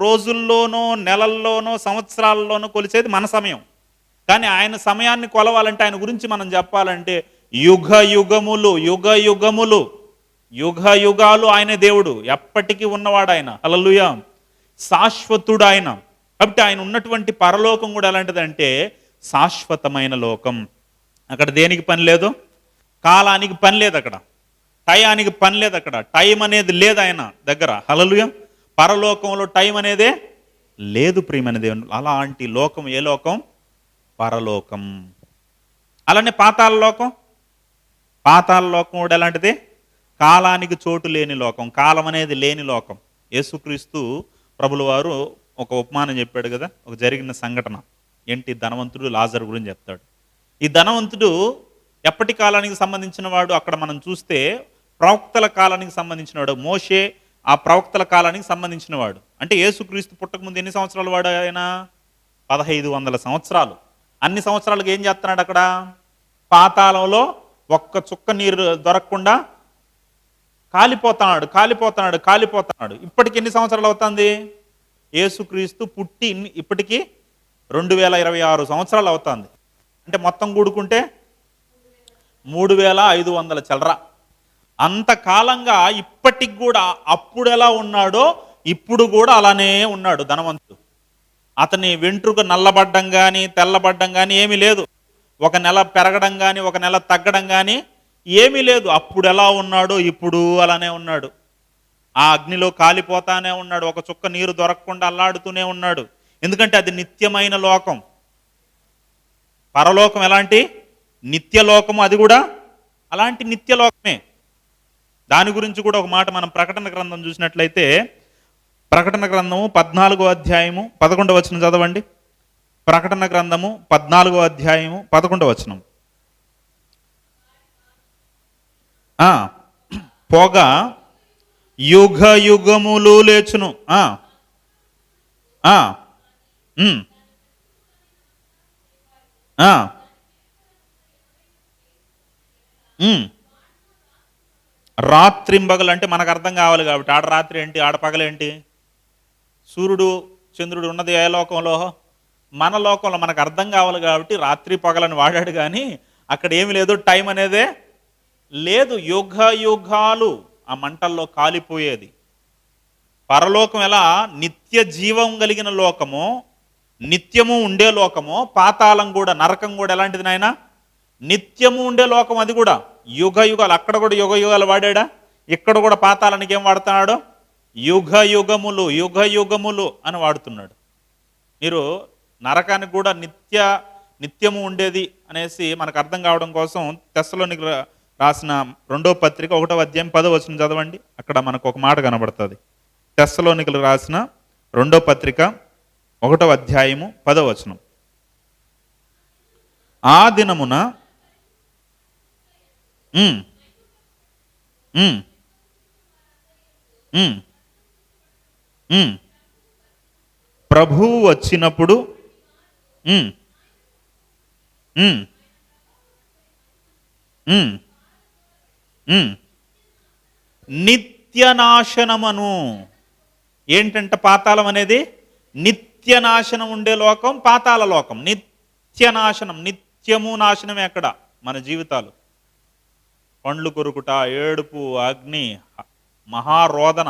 రోజుల్లోనో నెలల్లోనో సంవత్సరాల్లోనో కొలిచేది మన సమయం. కానీ ఆయన సమయాన్ని కొలవాలంటే, ఆయన గురించి మనం చెప్పాలంటే యుగ యుగములు, యుగ యుగములు, యుగ యుగాలు ఆయన దేవుడు, ఎప్పటికీ ఉన్నవాడు ఆయన. హల్లెలూయా. శాశ్వతుడు ఆయన. కాబట్టి ఆయన ఉన్నటువంటి పరలోకం కూడా ఎలాంటిదంటే శాశ్వతమైన లోకం. అక్కడ దేనికి పని లేదు, కాలానికి పని లేదు, అక్కడ టయానికి పని లేదు, అక్కడ టైం అనేది లేదు ఆయన దగ్గర. హల్లెలూయా. పరలోకంలో టైం అనేదే లేదు ప్రియమైన దేవుని. అలాంటి లోకం ఏ లోకం? పరలోకం. అలానే పాతాళ లోకం. పాతాళ లోకం కూడా ఎలాంటిది? కాలానికి చోటు లేని లోకం, కాలం అనేది లేని లోకం. యేసుక్రీస్తు ప్రభుల వారు ఒక ఉపమానం చెప్పాడు కదా, ఒక జరిగిన సంఘటన ఏంటి? ధనవంతుడు లాజరు గురించి చెప్తాడు. ఈ ధనవంతుడు ఎప్పటి కాలానికి సంబంధించిన వాడు? అక్కడ మనం చూస్తే ప్రవక్తల కాలానికి సంబంధించిన వాడు. మోషే ఆ ప్రవక్తల కాలానికి సంబంధించిన వాడు. అంటే యేసుక్రీస్తు పుట్టకముందు ఎన్ని సంవత్సరాలు వాడు ఆయన? 1500 సంవత్సరాలు. అన్ని సంవత్సరాలకు ఏం చేస్తున్నాడు అక్కడ? పాతాళంలో ఒక్క చుక్క నీరు దొరకకుండా కాలిపోతున్నాడు. ఇప్పటికి ఎన్ని సంవత్సరాలు అవుతుంది? యేసుక్రీస్తు పుట్టి ఇప్పటికీ 2026 సంవత్సరాలు అవుతుంది. అంటే మొత్తం కూడుకుంటే 3500 చిల్లర. అంతకాలంగా ఇప్పటికి కూడా అప్పుడు ఎలా ఉన్నాడో ఇప్పుడు కూడా అలానే ఉన్నాడు ధనవంతుడు. అతని వెంట్రుక నల్లబడ్డం కానీ తెల్లబడ్డం కానీ ఏమీ లేదు. ఒక నెల పెరగడం కానీ ఒక నెల తగ్గడం కానీ ఏమీ లేదు. అప్పుడు ఎలా ఉన్నాడో ఇప్పుడు అలానే ఉన్నాడు. ఆ అగ్నిలో కాలిపోతానే ఉన్నాడు. ఒక చుక్క నీరు దొరకకుండా అల్లాడుతూనే ఉన్నాడు. ఎందుకంటే అది నిత్యమైన లోకం. పరలోకం ఎలాంటి నిత్యలోకము, అది కూడా అలాంటి నిత్యలోకమే. దాని గురించి కూడా ఒక మాట మనం ప్రకటన గ్రంథం చూసినట్లయితే, ప్రకటన గ్రంథము 14వ అధ్యాయము 11వ వచనం చదవండి. ప్రకటన గ్రంథము 14వ అధ్యాయము 11వ వచనం. పొగ యుగ యుగములు లేచును. రాత్రింబగలు అంటే మనకు అర్థం కావాలి కాబట్టి, ఆడ రాత్రి ఏంటి ఆడ పగలేంటి? సూర్యుడు చంద్రుడు ఉన్నది ఏ లోకంలో? మన లోకంలో. మనకు అర్థం కావాలి కాబట్టి రాత్రి పగలని వాడాడు. కానీ అక్కడ ఏమి లేదు, టైం అనేదే లేదు. యుగ యుగాలు ఆ మంటల్లో కాలిపోయేది. పరలోకం ఎలా నిత్య జీవం కలిగిన లోకమో, నిత్యము ఉండే లోకమో, పాతాళం కూడా నరకం కూడా ఎలాంటిది నాయన? నిత్యము ఉండే లోకం. అది కూడా యుగ యుగాలు. అక్కడ కూడా యుగ యుగాలు వాడాడా? ఇక్కడ కూడా పాతాళానికి ఏం వాడుతున్నాడు? యుగ యుగములు, యుగ యుగములు అని వాడుతున్నాడు. మీరు నరకానికి కూడా నిత్యము ఉండేది అనేసి మనకు అర్థం కావడం కోసం తెస్సలోనికి రాసిన 2వ పత్రిక 1వ అధ్యాయం 10వ వచనం చదవండి. అక్కడ మనకు ఒక మాట కనబడుతుంది. తెస్సలోనికలు రాసిన 2వ పత్రిక 1వ అధ్యాయము 10వ వచనం. ఆ దినమున ప్రభువు వచ్చినప్పుడు నిత్యనాశనమను. ఏంటంటే పాతాళం అనేది నిత్య నాశనం ఉండే లోకం, పాతాళ లోకం. నిత్య నాశనం, నిత్యము నాశనమే అక్కడ మన జీవితాలు. పండ్లు కొరుకుట, ఏడుపు, అగ్ని, మహారోదన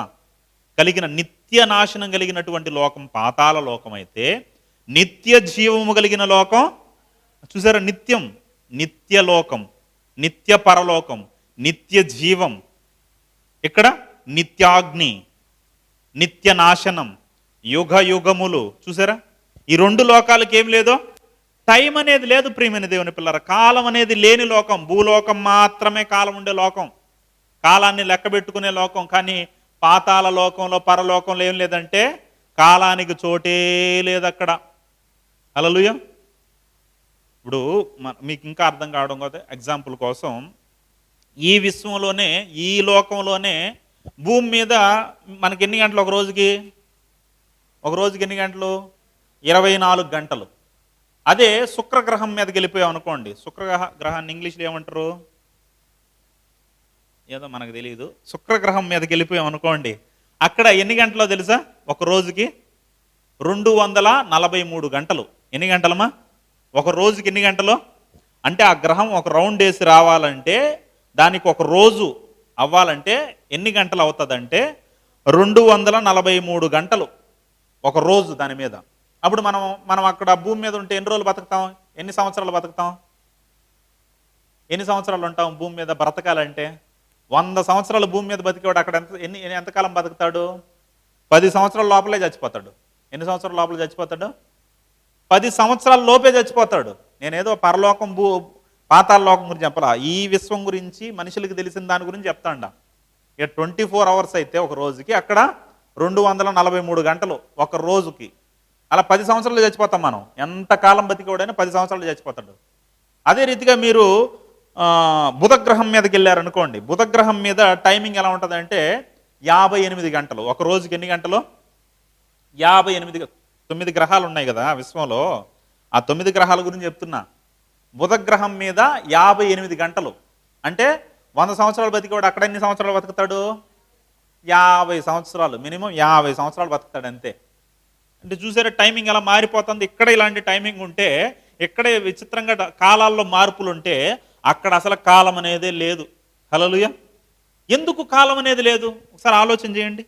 కలిగిన నిత్య నాశనం కలిగినటువంటి లోకం పాతాళ లోకం అయితే, నిత్య జీవము కలిగిన లోకం చూసారా, నిత్యం, నిత్యలోకం, నిత్య పరలోకం, నిత్య జీవం. ఇక్కడ నిత్యాగ్ని, నిత్య నాశనం, యుగ యుగములు. చూసారా, ఈ రెండు లోకాలకి ఏం లేదో టైం అనేది లేదు ప్రియమైన దేవుని పిల్లరా. కాలం అనేది లేని లోకం. భూలోకం మాత్రమే కాలం ఉండే లోకం, కాలాన్ని లెక్క పెట్టుకునే లోకం. కానీ పాతాళ లోకంలో, పరలోకంలో ఏం లేదంటే కాలానికి చోటే లేదు అక్కడ. హల్లెలూయా. ఇప్పుడు మీకు ఇంకా అర్థం కావడం కదా, ఎగ్జాంపుల్ కోసం, ఈ విశ్వంలోనే, ఈ లోకంలోనే భూమి మీద మనకి ఎన్ని గంటలు ఒక రోజుకి? ఒక రోజుకి ఎన్ని గంటలు? 24 గంటలు. అదే శుక్రగ్రహం మీదకి వెళ్ళిపోయాం అనుకోండి. శుక్రగ్రహాన్ని ఇంగ్లీష్లో ఏమంటారు ఏదో మనకు తెలియదు. శుక్రగ్రహం మీదకి వెళ్ళిపోయాం అనుకోండి, అక్కడ ఎన్ని గంటలో తెలుసా? ఒక రోజుకి 243 గంటలు. ఎన్ని గంటలమ్మా? ఒక రోజుకి ఎన్ని గంటలు? అంటే ఆ గ్రహం ఒక రౌండ్ వేసి రావాలంటే, దానికి ఒక రోజు అవ్వాలంటే ఎన్ని గంటలు అవుతుందంటే 243 గంటలు ఒక రోజు దాని మీద. అప్పుడు మనం అక్కడ భూమి మీద ఉంటే ఎన్ని రోజులు బతుకుతాం? ఎన్ని సంవత్సరాలు బతుకుతాం? ఎన్ని సంవత్సరాలు ఉంటాం భూమి మీద బ్రతకాలంటే? 100 సంవత్సరాలు భూమి మీద బతికేవాడు అక్కడ ఎంతకాలం బతుకుతాడు? 10 సంవత్సరాల లోపలే చచ్చిపోతాడు. ఎన్ని సంవత్సరాల లోపల చచ్చిపోతాడు? 10 సంవత్సరాల లోపే చచ్చిపోతాడు. నేనేదో పరలోకం, పాతాళ లోకం గురించి చెప్పాలా, ఈ విశ్వం గురించి మనుషులకి తెలిసిన దాని గురించి చెప్తాండ. ఇక 24 అవర్స్ అయితే ఒక రోజుకి, అక్కడ 243 గంటలు ఒక రోజుకి. అలా 10 సంవత్సరాలు చచ్చిపోతాం మనం. ఎంతకాలం బతికేవాడైనా 10 సంవత్సరాలు చచ్చిపోతాడు. అదే రీతిగా మీరు బుధగ్రహం మీదకి వెళ్ళారనుకోండి. బుధగ్రహం మీద టైమింగ్ ఎలా ఉంటుంది అంటే 58 గంటలు. ఒక రోజుకి ఎన్ని గంటలు? 58. 9 గ్రహాలు ఉన్నాయి కదా విశ్వంలో, ఆ 9 గ్రహాల గురించి చెప్తున్నా. బుధగ్రహం మీద 58 గంటలు అంటే 100 సంవత్సరాలు బతికేవాడు అక్కడ ఎన్ని సంవత్సరాలు బతుకుతాడు? 50 సంవత్సరాలు, మినిమం 50 సంవత్సరాలు బతుకుతాడు అంతే. అంటే చూసారా టైమింగ్ ఎలా మారిపోతుంది. ఇక్కడ ఇలాంటి టైమింగ్ ఉంటే, ఇక్కడే విచిత్రంగా కాలాల్లో మార్పులు ఉంటే, అక్కడ అసలు కాలం అనేదే లేదు. హల్లెలూయా. ఎందుకు కాలం అనేది లేదు? ఒకసారి ఆలోచన చేయండి.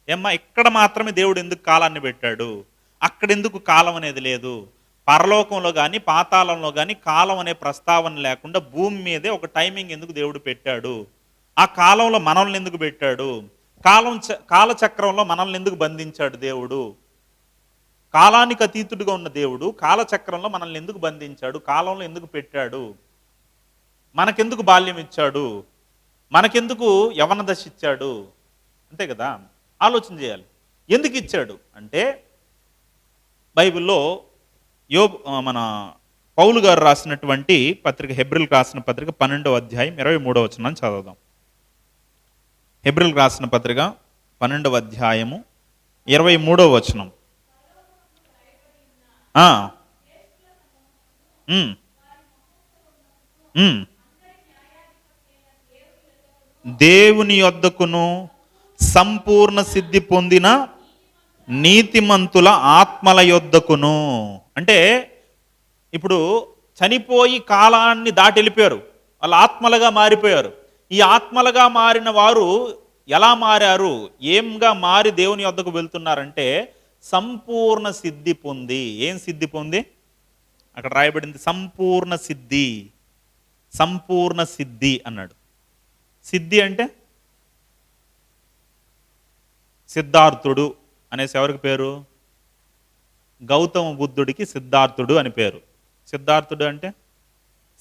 ఏమ్మా, ఇక్కడ మాత్రమే దేవుడు ఎందుకు కాలాన్ని పెట్టాడు? అక్కడ ఎందుకు కాలం అనేది లేదు? పరలోకంలో కానీ పాతాళంలో కానీ కాలం అనే ప్రస్తావన లేకుండా భూమి మీదే ఒక టైమింగ్ ఎందుకు దేవుడు పెట్టాడు? ఆ కాలంలో మనల్ని ఎందుకు పెట్టాడు? కాలచక్రంలో మనల్ని ఎందుకు బంధించాడు దేవుడు? కాలానికి అతీతుడిగా ఉన్న దేవుడు కాలచక్రంలో మనల్ని ఎందుకు బంధించాడు? కాలంలో ఎందుకు పెట్టాడు? మనకెందుకు బాల్యం ఇచ్చాడు? మనకెందుకు యవన దశ ఇచ్చాడు? అంతే కదా, ఆలోచన చేయాలి. ఎందుకు ఇచ్చాడు అంటే, బైబిల్లో మన పౌలు గారు రాసినటువంటి పత్రిక, హెబ్రీలకు రాసిన పత్రిక 12వ అధ్యాయం 23వ వచనాన్ని చదువుదాం. హెబ్రీలకు రాసిన పత్రిక 12వ అధ్యాయము 23వ వచనం. దేవుని యొద్దకును సంపూర్ణ సిద్ధి పొందిన నీతిమంతుల ఆత్మల యొద్దకును. అంటే ఇప్పుడు చనిపోయి కాలాన్ని దాటి వెళ్ళిపోయారు, వాళ్ళ ఆత్మలుగా మారిపోయారు. ఈ ఆత్మలుగా మారిన వారు ఎలా మారారు? ఏంగా మారి దేవుని యొద్దకు వెళ్తున్నారంటే సంపూర్ణ సిద్ధి పొంది. ఏం సిద్ధి పొంది? అక్కడ రాయబడింది సంపూర్ణ సిద్ధి. సంపూర్ణ సిద్ధి అన్నాడు. సిద్ధి అంటే సిద్ధార్థుడు అనేసి ఎవరికి పేరు? గౌతమ బుద్ధుడికి సిద్ధార్థుడు అని పేరు. సిద్ధార్థుడు అంటే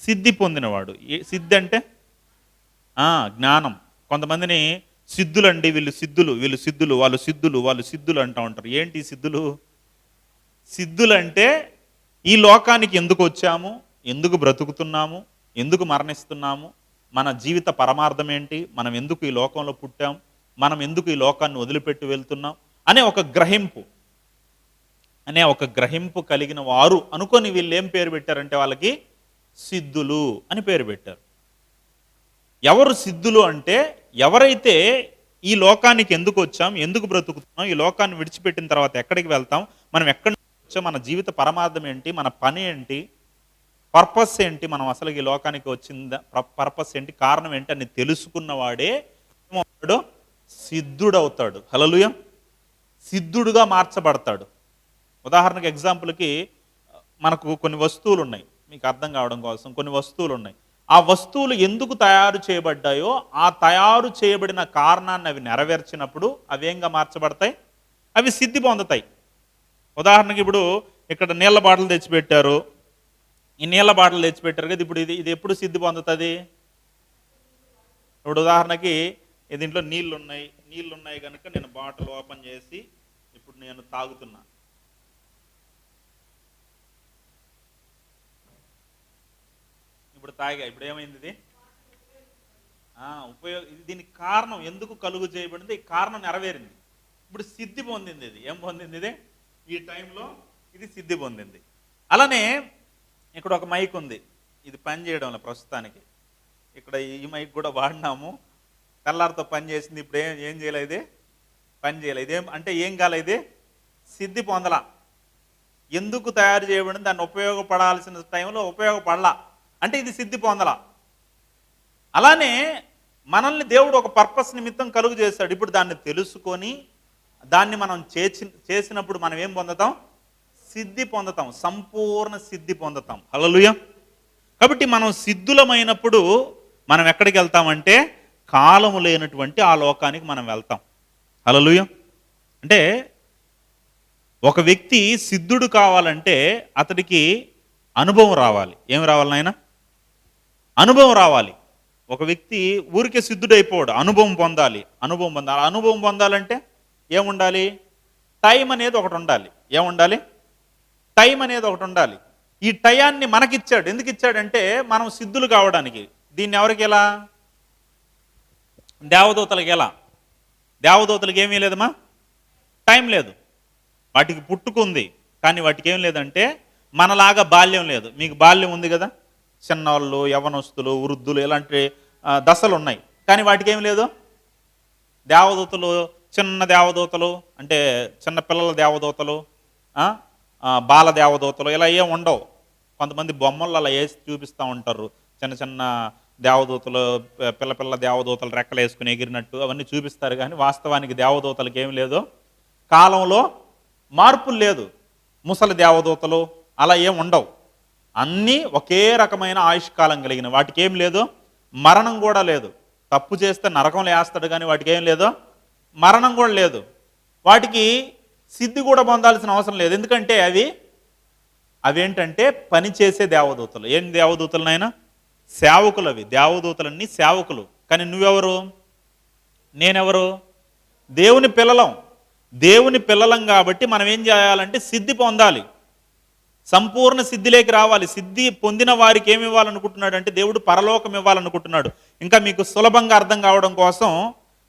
సిద్ధి పొందినవాడు. సిద్ధి అంటే జ్ఞానం. కొంతమందిని సిద్ధులండి, వీళ్ళు సిద్ధులు, వీళ్ళు సిద్ధులు, వాళ్ళు సిద్ధులు, వాళ్ళు సిద్ధులు అంటూ ఉంటారు. ఏంటి సిద్ధులు? సిద్ధులు అంటే ఈ లోకానికి ఎందుకు వచ్చాము, ఎందుకు బ్రతుకుతున్నాము, ఎందుకు మరణిస్తున్నాము, మన జీవిత పరమార్థం ఏంటి, మనం ఎందుకు ఈ లోకంలో పుట్టాం, మనం ఎందుకు ఈ లోకాన్ని వదిలిపెట్టి వెళ్తున్నాం అనే ఒక గ్రహింపు కలిగిన వారు అనుకొని వీళ్ళు ఏం పేరు పెట్టారంటే వాళ్ళకి సిద్ధులు అని పేరు పెట్టారు. ఎవరు సిద్ధులు అంటే ఎవరైతే ఈ లోకానికి ఎందుకు వచ్చాం, ఎందుకు బ్రతుకుతున్నాం, ఈ లోకాన్ని విడిచిపెట్టిన తర్వాత ఎక్కడికి వెళ్తాం, మనం ఎక్కడి నుంచి వచ్చాం, మన జీవిత పరమార్థం ఏంటి, మన పని ఏంటి, పర్పస్ ఏంటి, మనం అసలు ఈ లోకానికి వచ్చిందా, పర్పస్ ఏంటి, కారణం ఏంటి అని తెలుసుకున్నవాడే ఏమవుతాడు, సిద్ధుడవుతాడు. హల్లెలూయా. సిద్ధుడుగా మార్చబడతాడు. ఉదాహరణకు ఎగ్జాంపుల్కి మనకు కొన్ని వస్తువులు ఉన్నాయి, మీకు అర్థం కావడం కోసం కొన్ని వస్తువులు ఉన్నాయి. ఆ వస్తువులు ఎందుకు తయారు చేయబడ్డాయో ఆ తయారు చేయబడిన కారణాన్ని అవి నెరవేర్చినప్పుడు అవేంగా మార్చబడతాయి, అవి సిద్ధి పొందుతాయి. ఉదాహరణకి ఇప్పుడు ఇక్కడ నీళ్ళ బాటలు తెచ్చిపెట్టారు, ఈ నీళ్ళ బాటలు తెచ్చిపెట్టారు కదా, ఇప్పుడు ఇది ఎప్పుడు సిద్ధి పొందుతుంది? ఇప్పుడు ఉదాహరణకి దీంట్లో నీళ్ళు ఉన్నాయి కనుక నేను బాటిల్ ఓపెన్ చేసి ఇప్పుడు నేను తాగుతున్నా. ఇప్పుడు తాగా, ఇప్పుడు ఏమైంది ఇది? దీనికి కారణం ఎందుకు కలుగు చేయబడింది, ఈ కారణం నెరవేరింది, ఇప్పుడు సిద్ధి పొందింది. ఇది ఏం పొందింది? ఇది ఈ టైంలో ఇది సిద్ధి పొందింది. అలానే ఇక్కడ ఒక మైక్ ఉంది, ఇది పని చేయడంలో ప్రస్తుతానికి ఇక్కడ ఈ మైక్ కూడా వాడినాము, తెల్లారితో పని చేసింది, ఇప్పుడు ఏం చేయలేదు, ఇది పని చేయలేదు. ఇదేం అంటే ఏం కాలే, ఇది సిద్ధి పొందలా. ఎందుకు తయారు చేయబడింది, దాన్ని ఉపయోగపడాల్సిన టైంలో ఉపయోగపడలా, అంటే ఇది సిద్ధి పొందలా. అలానే మనల్ని దేవుడు ఒక పర్పస్ నిమిత్తం కలుగు చేశాడు. ఇప్పుడు దాన్ని తెలుసుకొని దాన్ని మనం చేసినప్పుడు మనం ఏం పొందుతాం? సిద్ధి పొందుతాం, సంపూర్ణ సిద్ధి పొందుతాం. హల్లెలూయా. కాబట్టి మనం సిద్ధులమైనప్పుడు మనం ఎక్కడికి వెళ్తామంటే కాలము లేనటువంటి ఆ లోకానికి మనం వెళ్తాం. హల్లెలూయా. అంటే ఒక వ్యక్తి సిద్ధుడు కావాలంటే అతడికి అనుభవం రావాలి. ఏం రావాలి నాయన? అనుభవం రావాలి. ఒక వ్యక్తి ఊరికే సిద్ధుడైపోడు, అనుభవం పొందాలి. అనుభవం పొందాలంటే ఏముండాలి? టైం అనేది ఒకటి ఉండాలి. ఏముండాలి? టైం అనేది ఒకటి ఉండాలి. ఈ టయాన్ని మనకిచ్చాడు. ఎందుకు ఇచ్చాడంటే మనం సిద్ధులు కావడానికి. దీన్ని ఎవరికి ఎలా? దేవదూతలకి ఎలా? దేవదూతలకి ఏమీ లేదమ్మా, టైం లేదు. వాటికి పుట్టుకుంది, కానీ వాటికి ఏం లేదంటే మనలాగా బాల్యం లేదు. మీకు బాల్యం ఉంది కదా, చిన్నవాళ్ళు, యవనస్తులు, వృద్ధులు, ఇలాంటి దశలు ఉన్నాయి, కానీ వాటికి ఏం లేదు. దేవదూతలు, చిన్న దేవదూతలు అంటే చిన్న పిల్లల దేవదూతలు, బాల దేవదూతలు ఇలా ఏం ఉండవు. కొంతమంది బొమ్మలు అలా వేసి చూపిస్తూ ఉంటారు, చిన్న చిన్న దేవదూతలు, పిల్ల దేవదూతలు రెక్కలు వేసుకుని ఎగిరినట్టు అవన్నీ చూపిస్తారు, కానీ వాస్తవానికి దేవదూతలకి ఏం లేదు, కాలంలో మార్పులు లేదు. ముసలి దేవదూతలు అలా ఏం ఉండవు, అన్నీ ఒకే రకమైన ఆయుష్కాలం కలిగిన. వాటికి ఏం లేదు, మరణం కూడా లేదు. తప్పు చేస్తే నరకంలో వేస్తాడు, కానీ వాటికి ఏం లేదు, మరణం కూడా లేదు. వాటికి సిద్ధి కూడా పొందాల్సిన అవసరం లేదు, ఎందుకంటే అవేంటంటే పని చేసే దేవదూతలు. ఏం దేవదూతలు నాయన? సేవకులు. అవి దేవదూతలన్నీ సేవకులు. కానీ నువ్వెవరు, నేనెవరు? దేవుని పిల్లలం. దేవుని పిల్లలం కాబట్టి మనం ఏం చేయాలంటే సిద్ధి పొందాలి, సంపూర్ణ సిద్ధిలోకి రావాలి. సిద్ధి పొందిన వారికి ఏమి ఇవ్వాలనుకుంటున్నాడు అంటే దేవుడు పరలోకం ఇవ్వాలనుకుంటున్నాడు. ఇంకా మీకు సులభంగా అర్థం కావడం కోసం,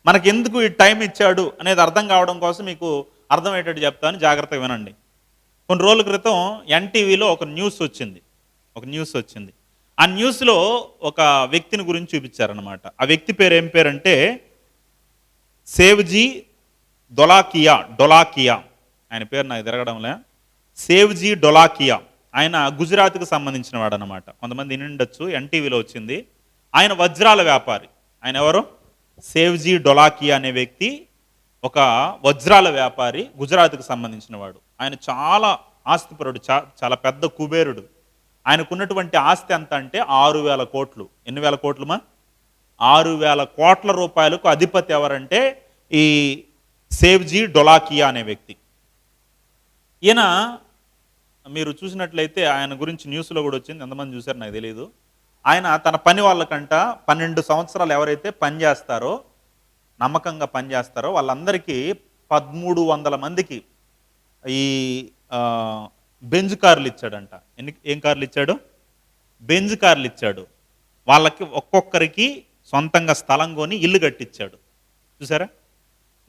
మనకి ఎందుకు ఈ టైం ఇచ్చాడు అనేది అర్థం కావడం కోసం మీకు అర్థమయ్యేటట్టు చెప్తాను, జాగ్రత్తగా వినండి. కొన్ని రోజుల క్రితం ఎన్టీవీలో ఒక న్యూస్ వచ్చింది. ఆ న్యూస్లో ఒక వ్యక్తిని గురించి చూపించారనమాట. ఆ వ్యక్తి పేరు ఏం పేరంటే సేవ్జీ డొలాకియా. ఆయన పేరు నాకు తిరగడంలే. సేవ్జీ డొలాకియా. ఆయన గుజరాత్కు సంబంధించిన వాడు అనమాట. కొంతమంది వినుండొచ్చు, ఎన్టీవీలో వచ్చింది. ఆయన వజ్రాల వ్యాపారి. ఆయన ఎవరు? సేవ్జీ డొలాకియా అనే వ్యక్తి ఒక వజ్రాల వ్యాపారి, గుజరాత్కు సంబంధించిన వాడు. ఆయన చాలా ఆస్తిపరుడు, చాలా పెద్ద కుబేరుడు. ఆయనకున్నటువంటి ఆస్తి ఎంత అంటే 6,000 కోట్లు. ఎన్ని వేల కోట్లుమా? 6,000 కోట్ల రూపాయలకు అధిపతి ఎవరంటే ఈ సేవ్జీ డొలాకియా అనే వ్యక్తి. ఈయన మీరు చూసినట్లయితే ఆయన గురించి న్యూస్లో కూడా వచ్చింది, ఎంతమంది చూశారు నాకు తెలియదు. ఆయన తన పని వాళ్ళకంట 12 సంవత్సరాలు ఎవరైతే పనిచేస్తారో, నమ్మకంగా పనిచేస్తారో వాళ్ళందరికీ 1,300 మందికి ఈ బెంజ్ కార్లు ఇచ్చాడంట. ఏం కార్లు ఇచ్చాడు? బెంజ్ కార్లు ఇచ్చాడు. వాళ్ళకి ఒక్కొక్కరికి సొంతంగా స్థలం కొని ఇల్లు కట్టించాడు. చూసారా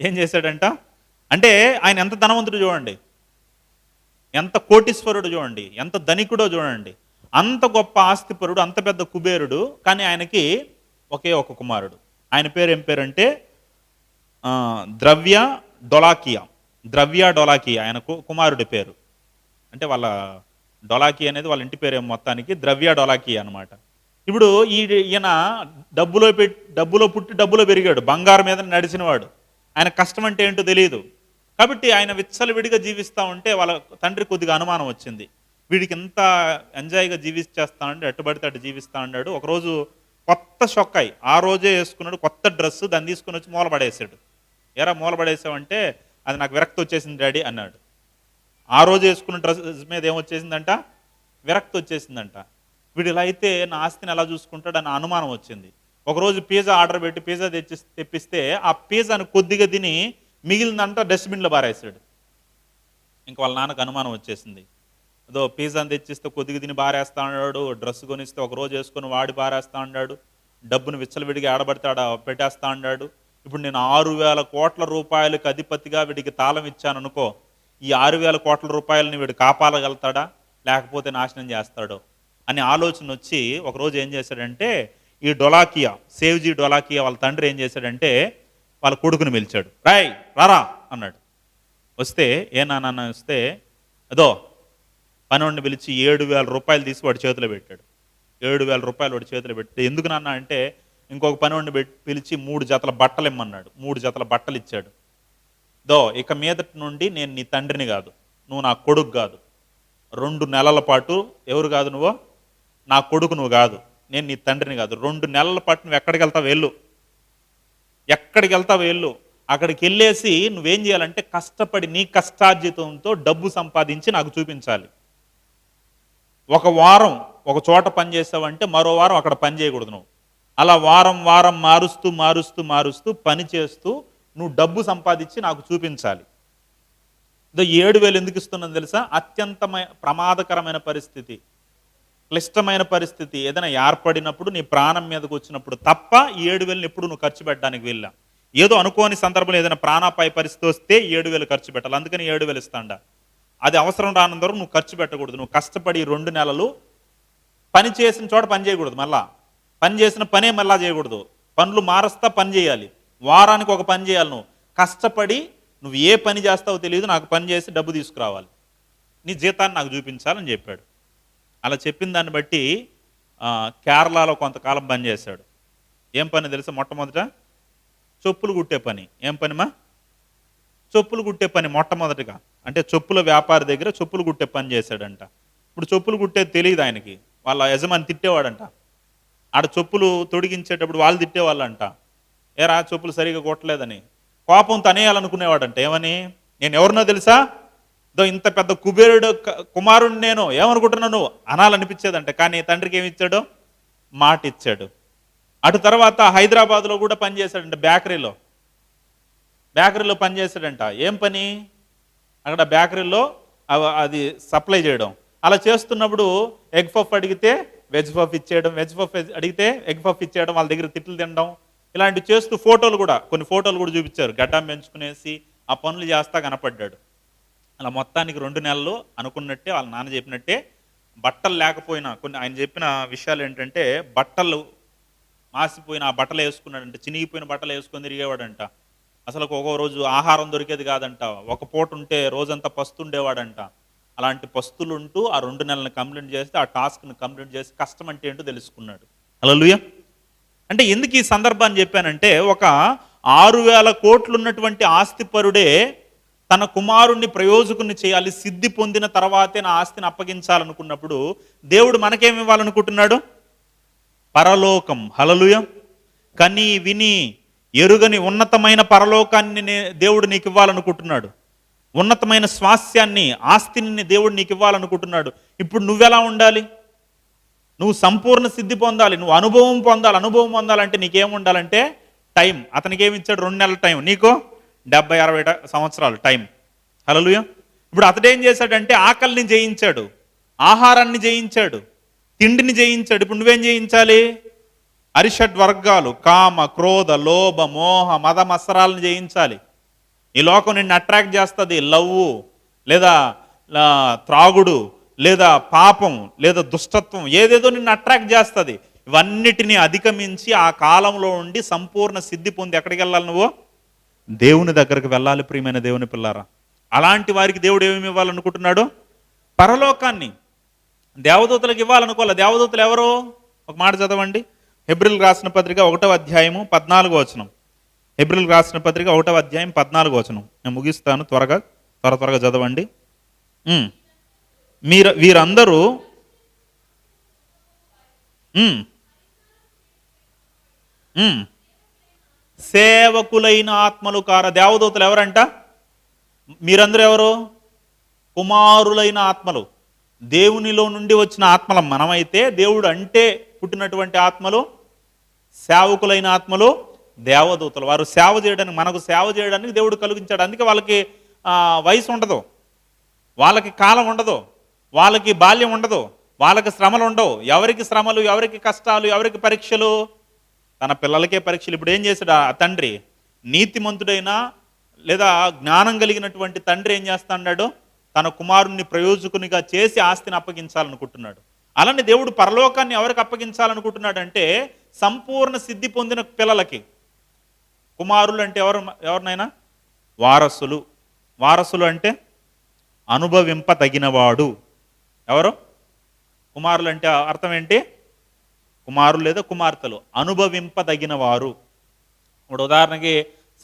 ఏం చేశాడంట? అంటే ఆయన ఎంత ధనవంతుడు చూడండి, ఎంత కోటీశ్వరుడు చూడండి, ఎంత ధనికుడో చూడండి. అంత గొప్ప ఆస్తిపరుడు, అంత పెద్ద కుబేరుడు, కానీ ఆయనకి ఒకే ఒక కుమారుడు. ఆయన పేరు ఏం పేరంటే ద్రవ్య డొలాకియా. ద్రవ్య డొలాకియా ఆయన కుమారుడి పేరు. అంటే వాళ్ళ డొలాకియా అనేది వాళ్ళ ఇంటి పేరు మొత్తానికి, ద్రవ్య డొలాకియా అనమాట. ఇప్పుడు ఈయన డబ్బులో పుట్టి డబ్బులో పెరిగాడు, బంగారం మీద నడిచినవాడు. ఆయన కష్టం అంటే ఏంటో తెలియదు. కాబట్టి ఆయన విచ్చలవిడిగా జీవిస్తూ ఉంటే వాళ్ళ తండ్రి కొద్దిగా అనుమానం వచ్చింది. వీడికి ఎంత ఎంజాయ్గా జీవిస్తేస్తా ఉండి అట్టుబడితే అటు జీవిస్తూ ఉన్నాడు. ఒకరోజు కొత్త షొక్కాయి ఆ రోజే వేసుకున్నాడు, కొత్త డ్రెస్సు, దాన్ని తీసుకుని వచ్చి మూలపడేసాడు. ఎరా మూలపడేసావంటే అది నాకు విరక్తి వచ్చేసింది డాడీ అన్నాడు. ఆ రోజు వేసుకున్న డ్రెస్ మీద ఏమొచ్చేసిందంట? విరక్తి వచ్చేసిందంట. వీడు ఇలా అయితే నా ఆస్తిని ఎలా చూసుకుంటాడు అని అనుమానం వచ్చింది. ఒకరోజు పిజ్జా ఆర్డర్ పెట్టి పిజ్జా తెప్పిస్తే ఆ పిజ్జాను కొద్దిగా తిని మిగిలినంతా డస్ట్బిన్లో బారేసాడు. ఇంక వాళ్ళ నాన్నకు అనుమానం వచ్చేసింది. అదో పిజ్జాని తెచ్చిస్తే కొద్దిగా తిని బారేస్తా ఉన్నాడు, డ్రెస్ కొనిస్తే ఒకరోజు వేసుకొని వాడి బారేస్తా ఉన్నాడు, డబ్బును విచ్చలవిడిగా ఆడబడితే ఆడ పెట్టేస్తా ఉన్నాడు. ఇప్పుడు నేను 6,000 కోట్ల రూపాయలకు అధిపతిగా వీడికి తాళం ఇచ్చాను అనుకో, ఈ 6,000 కోట్ల రూపాయలని వీడు కాపాడగలుగుతాడా లేకపోతే నాశనం చేస్తాడో అని ఆలోచన వచ్చి ఒకరోజు ఏం చేశాడంటే, ఈ డొలాకియా, సేవ్జీ డొలాకియా వాళ్ళ తండ్రి ఏం చేశాడంటే వాళ్ళ కొడుకుని పిలిచాడు. రాయ్ రారా అన్నాడు. వస్తే ఏ నాన్న వస్తే అదో పనివాడిని పిలిచి 7,000 రూపాయలు తీసి వాడి చేతిలో పెట్టాడు. 7,000 రూపాయలు వాడి చేతిలో పెట్టి, ఎందుకు నాన్న అంటే ఇంకొక పనివాడిని పిలిచి 3 జతల బట్టలు ఇమ్మన్నాడు. 3 జతల బట్టలు ఇచ్చాడు. ఇక మీదటి నుండి నేను నీ తండ్రిని కాదు, నువ్వు నా కొడుకు కాదు, 2 నెలల పాటు ఎవరు కాదు నువ్వు, నా కొడుకు నువ్వు కాదు, నేను నీ తండ్రిని కాదు, 2 నెలల పాటు నువ్వు ఎక్కడికి వెళ్తావు వెళ్ళు, ఎక్కడికి వెళ్తావు వెళ్ళు. అక్కడికి వెళ్ళేసి నువ్వేం చేయాలంటే కష్టపడి నీ కష్టార్జితంతో డబ్బు సంపాదించి నాకు చూపించాలి. ఒక వారం ఒక చోట పని చేస్తావంటే మరో వారం అక్కడ పని చేయకూడదు నువ్వు. అలా వారం వారం మారుస్తూ మారుస్తూ మారుస్తూ పని చేస్తూ నువ్వు డబ్బు సంపాదించి నాకు చూపించాలి. 7,000 ఎందుకు ఇస్తున్నాను తెలుసా? అత్యంత ప్రమాదకరమైన పరిస్థితి, క్లిష్టమైన పరిస్థితి ఏదైనా ఏర్పడినప్పుడు, నీ ప్రాణం మీదకి వచ్చినప్పుడు తప్ప 7,000 ఎప్పుడు నువ్వు ఖర్చు పెట్టడానికి వెళ్ళా. ఏదో అనుకోని సందర్భంలో ఏదైనా ప్రాణాపాయ పరిస్థితి వస్తే 7,000 ఖర్చు పెట్టాలి, అందుకని 7,000 ఇస్తాండా. అది అవసరం రానంత వరకు నువ్వు ఖర్చు పెట్టకూడదు. నువ్వు కష్టపడి 2 నెలలు పని చేసిన చోట పని చేయకూడదు, మళ్ళా పని చేసిన పనే మళ్ళా చేయకూడదు, పనులు మారుస్తా పని చేయాలి, వారానికి ఒక పని చేయాలి. నువ్వు కష్టపడి నువ్వు ఏ పని చేస్తావో తెలియదు, నాకు పని చేసి డబ్బు తీసుకురావాలి, నీ జీతాన్ని నాకు చూపించాలని చెప్పాడు. అలా చెప్పిన దాన్ని బట్టి కేరళలో కొంతకాలం పని చేశాడు. ఏం పని తెలుసా? మొట్టమొదట చెప్పులు కుట్టే పని. ఏం పనిమా? చెప్పులు కుట్టే పని మొట్టమొదటిగా. అంటే చెప్పుల వ్యాపారి దగ్గర చెప్పులు కుట్టే పని చేశాడంట. ఇప్పుడు చెప్పులు కుట్టేది తెలియదు ఆయనకి, వాళ్ళ యజమాని తిట్టేవాడంట. ఆడ చెప్పులు తొడిగించేటప్పుడు వాళ్ళు తిట్టేవాళ్ళంట, ఏరా చెప్పులు సరిగా కొట్టలేదని. కోపం తనేయాలనుకునేవాడంట. ఏమని? నేను ఎవరినో తెలుసా, ఇంత పెద్ద కుబేరుడు కుమారుడు నేను, ఏమనుకుంటున్నావు నువ్వు అనాలనిపించేదంట. కానీ తండ్రికి ఏమి ఇచ్చాడు? మాట ఇచ్చాడు. అటు తర్వాత హైదరాబాద్లో కూడా పనిచేశాడంట, బేకరీలో పనిచేశాడంట. ఏం పని? అక్కడ బేకరీలో అది సప్లై చేయడం. అలా చేస్తున్నప్పుడు ఎగ్ పఫ్ అడిగితే వెజ్ పఫ్ ఇచ్చేయడం, వెజ్ పఫ్ అడిగితే ఎగ్ పఫ్ ఇచ్చేయడం, వాళ్ళ దగ్గర తిట్లు తినడం, ఇలాంటివి చేస్తూ కొన్ని ఫోటోలు కూడా చూపించారు. గడ్డం పెంచుకునేసి ఆ పనులు చేస్తా కనపడ్డాడు. అలా మొత్తానికి 2 నెలలు అనుకున్నట్టే వాళ్ళ నాన్న చెప్పినట్టే బట్టలు లేకపోయినా, కొన్ని ఆయన చెప్పిన విషయాలు ఏంటంటే, బట్టలు మాసిపోయిన ఆ బట్టలు వేసుకున్నాడంట, చినిగిపోయిన బట్టలు వేసుకొని తిరిగేవాడంట. అసలు ఒక్కో రోజు ఆహారం దొరికేది కాదంట, ఒక పూట ఉంటే రోజంతా పస్తుండేవాడంట. అలాంటి పస్తులు ఉంటూ ఆ 2 నెలలను కంప్లీట్ చేస్తే, ఆ టాస్క్ని కంప్లీట్ చేసి కష్టం అంటే ఏంటో తెలుసుకున్నాడు. హల్లెలూయా. అంటే ఎందుకు ఈ సందర్భాన్ని చెప్పానంటే, ఒక 6,000 కోట్లు ఉన్నటువంటి ఆస్తిపరుడే తన కుమారుణ్ణి ప్రయోజకుని చేయాలి, సిద్ధి పొందిన తర్వాతే నా ఆస్తిని అప్పగించాలనుకున్నప్పుడు దేవుడు మనకేమి ఇవ్వాలనుకుంటున్నాడు? పరలోకం. హల్లెలూయా. కని విని ఎరుగని ఉన్నతమైన పరలోకాన్ని దేవుడు నీకు ఇవ్వాలనుకుంటున్నాడు. ఉన్నతమైన స్వాస్యాన్ని, ఆస్తిని దేవుడు నీకు ఇవ్వాలనుకుంటున్నాడు. ఇప్పుడు నువ్వెలా ఉండాలి? నువ్వు సంపూర్ణ సిద్ధి పొందాలి, నువ్వు అనుభవం పొందాలి. అనుభవం పొందాలంటే నీకేం ఉండాలంటే టైం. అతనికి ఏమి ఇచ్చాడు? 2 నెలల టైం. నీకు 70-60 సంవత్సరాలు టైం. హల్లెలూయా. ఇప్పుడు అతడేం చేశాడంటే ఆకలిని జయించాడు, ఆహారాన్ని జయించాడు, తిండిని జయించాడు. ఇప్పుడు నువ్వేం జయించాలి? అరిషడ్ వర్గాలు, కామ, క్రోధ, లోభ, మోహ, మద మత్సరాలను జయించాలి. ఈ లోకం నిన్ను అట్రాక్ట్ చేస్తుంది. లవ్వు లేదా త్రాగుడు లేదా పాపం లేదా దుష్టత్వం, ఏదేదో నిన్ను అట్రాక్ట్ చేస్తుంది. ఇవన్నిటినీ అధిగమించి ఆ కాలంలో ఉండి సంపూర్ణ సిద్ధి పొంది ఎక్కడికి వెళ్ళాలి? నువ్వు దేవుని దగ్గరకు వెళ్ళాలి ప్రియమైన దేవుని పిల్లారా. అలాంటి వారికి దేవుడు ఏమేమి ఇవ్వాలనుకుంటున్నాడు? పరలోకాన్ని దేవదూతలకు ఇవ్వాలనుకోవాలి. దేవదూతలు ఎవరు? ఒక మాట చదవండి. హెబ్రీయులకు రాసిన పత్రిక 1వ అధ్యాయము 14వ వచనం. హెబ్రీయులకు రాసిన పత్రిక 1వ అధ్యాయం 14వ వచనం. నేను ముగిస్తాను, త్వరగా చదవండి. వీరందరూ సేవకులైన ఆత్మలు కార. దేవదూతలు ఎవరంట? మీరందరూ ఎవరు? కుమారులైన ఆత్మలు, దేవునిలో నుండి వచ్చిన ఆత్మలం. మనమైతే దేవుడు అంటే పుట్టినటువంటి ఆత్మలు, సేవకులైన ఆత్మలు దేవదూతలు. వారు సేవ చేయడానికి, మనకు సేవ చేయడానికి దేవుడు కలిగించాడు. అందుకే వాళ్ళకి వయసు ఉండదు, వాళ్ళకి కాలం ఉండదు, వాళ్ళకి బాల్యం ఉండదు, వాళ్ళకి శ్రమలు ఉండవు. ఎవరికి శ్రమలు, ఎవరికి కష్టాలు, ఎవరికి పరీక్షలు? తన పిల్లలకే పరీక్షలు. ఇప్పుడు ఏం చేశాడు ఆ తండ్రి? నీతిమంతుడైనా లేదా జ్ఞానం కలిగినటువంటి తండ్రి ఏం చేస్తాడు? తన కుమారుణ్ణి ప్రయోజకునిగా చేసి ఆస్తిని అప్పగించాలనుకుంటున్నాడు. అలానే దేవుడు పరలోకాన్ని ఎవరికి అప్పగించాలనుకుంటున్నాడు అంటే సంపూర్ణ సిద్ధి పొందిన పిల్లలకి. కుమారులు అంటే ఎవరినైనా వారసులు. వారసులు అంటే అనుభవింపదగినవాడు. ఎవరు? కుమారులు అంటే అర్థం ఏంటి? కుమారులు లేదా కుమార్తెలు, అనుభవింపదగిన వారు. ఇప్పుడు ఉదాహరణకి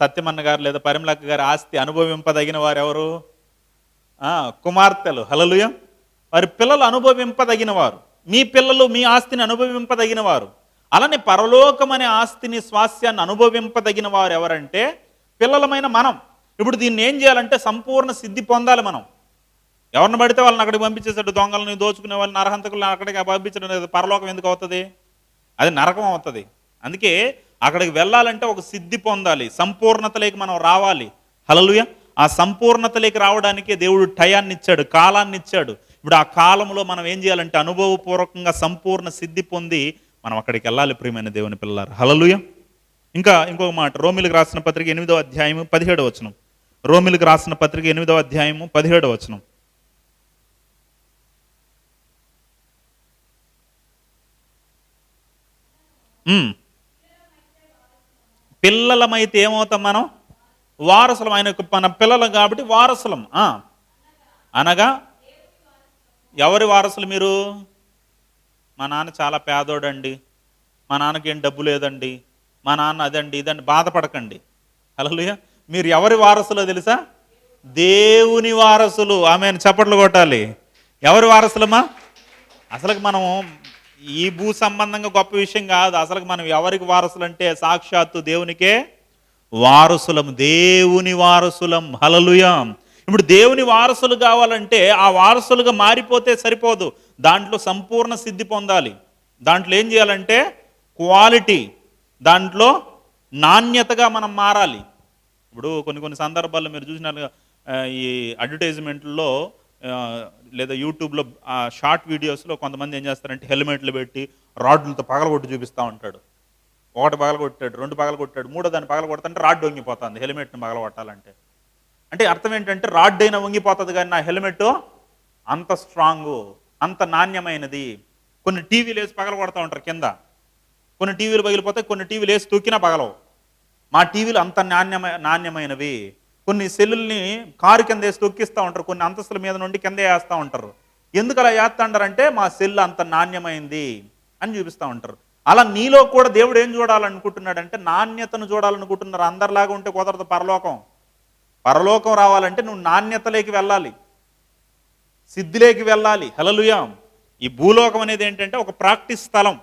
సత్యమన్న గారు లేదా పరిమళక్క గారి ఆస్తి అనుభవింపదగిన వారు ఎవరు? కుమార్తెలు. హల్లెలూయా. వారి పిల్లలు అనుభవింపదగిన వారు. మీ పిల్లలు మీ ఆస్తిని అనుభవింపదగిన వారు. అలానే పరలోకం అనే ఆస్తిని, స్వాస్యాన్ని అనుభవింపదగిన వారు ఎవరంటే పిల్లలమైన మనం. ఇప్పుడు దీన్ని ఏం చేయాలంటే సంపూర్ణ సిద్ధి పొందాలి మనం. ఎవరిని పడితే వాళ్ళని అక్కడికి పంపించేసాడు. దొంగలని, దోచుకునే వాళ్ళని, నరహంతకులను అక్కడికి పంపించడం పరలోకం ఎందుకు అవుతుంది? అది నరకం అవుతుంది. అందుకే అక్కడికి వెళ్ళాలంటే ఒక సిద్ధి పొందాలి, సంపూర్ణతలోకి మనం రావాలి. హల్లెలూయా. ఆ సంపూర్ణతలోకి రావడానికే దేవుడు టయాన్ని ఇచ్చాడు, కాలాన్ని ఇచ్చాడు. ఇప్పుడు ఆ కాలంలో మనం ఏం చేయాలంటే అనుభవపూర్వకంగా సంపూర్ణ సిద్ధి పొంది మనం అక్కడికి వెళ్ళాలి ప్రియమైన దేవుని పిల్లలారా. హల్లెలూయా. ఇంకొక మాట, రోమిలకు రాసిన పత్రిక 8వ అధ్యాయము 17వ వచనం. రోమిలకు రాసిన పత్రిక 8వ అధ్యాయము 17వ వచనం. పిల్లలమైతే ఏమవుతాం మనం? వారసులం. ఆయనకు మన పిల్లలు కాబట్టి వారసులం. అనగా ఎవరి వారసులు మీరు? మా నాన్న చాలా పేదోడండి, మా నాన్నకి ఏం డబ్బు లేదండి, మా నాన్న అదండి ఇదండి, బాధపడకండి. హల్లెలూయా. మీరు ఎవరి వారసులో తెలుసా? దేవుని వారసులు. ఆమెను చప్పట్లు కొట్టాలి. ఎవరి వారసులమా? అసలు మనం ఈ భూ సంబంధంగా గొప్ప విషయం కాదు. అసలు మనం ఎవరికి వారసులు అంటే సాక్షాత్తు దేవునికే వారసులం, దేవుని వారసులం. హల్లెలూయా. ఇప్పుడు దేవుని వారసులు కావాలంటే ఆ వారసులుగా మారిపోతే సరిపోదు, దాంట్లో సంపూర్ణ సిద్ధి పొందాలి. దాంట్లో ఏం చేయాలంటే క్వాలిటీ, దాంట్లో నాణ్యతగా మనం మారాలి. ఇప్పుడు కొన్ని సందర్భాల్లో మీరు చూసినారు, ఈ అడ్వర్టైజ్మెంట్లో లేదా యూట్యూబ్లో షార్ట్ వీడియోస్లో కొంతమంది ఏం చేస్తారంటే హెల్మెట్లు పెట్టి రాడ్లతో పగలగొట్టి చూపిస్తూ ఉంటాడు. ఒకటి పగలగొట్టాడు, 2 పగలగొట్టాడు, 3వ దాన్ని పగలగొడుతుంటే రాడ్ వంగిపోతుంది హెల్మెట్ని పగలగొట్టాలంటే. అంటే అర్థం ఏంటంటే రాడ్ అయినా వంగిపోతుంది కానీ నా హెల్మెట్ అంత స్ట్రాంగు, అంత నాణ్యమైనది. కొన్ని టీవీలు వేసి పగలగొడతా ఉంటారు కింద, కొన్ని టీవీలు పగిలిపోతాయి, కొన్ని టీవీలు వేసి తూకినా పగలవు. మా టీవీలు అంత నాణ్యమైనవి. కొన్ని సెల్లుల్ని కారు కింద వేసి తొక్కిస్తూ ఉంటారు, కొన్ని అంతస్తుల మీద నుండి కింద వేస్తూ ఉంటారు. ఎందుకు అలా వేస్తాంటారంటే మా సెల్ అంత నాణ్యమైంది అని చూపిస్తూ ఉంటారు. అలా నీలో కూడా దేవుడు ఏం చూడాలనుకుంటున్నాడంటే నాణ్యతను చూడాలనుకుంటున్నారు. అందరిలాగా ఉంటే కుదరదు. పరలోకం రావాలంటే నువ్వు నాణ్యతలోకి వెళ్ళాలి, సిద్ధిలోకి వెళ్ళాలి. హల్లెలూయా. ఈ భూలోకం అనేది ఏంటంటే ఒక ప్రాక్టీస్ స్థలం,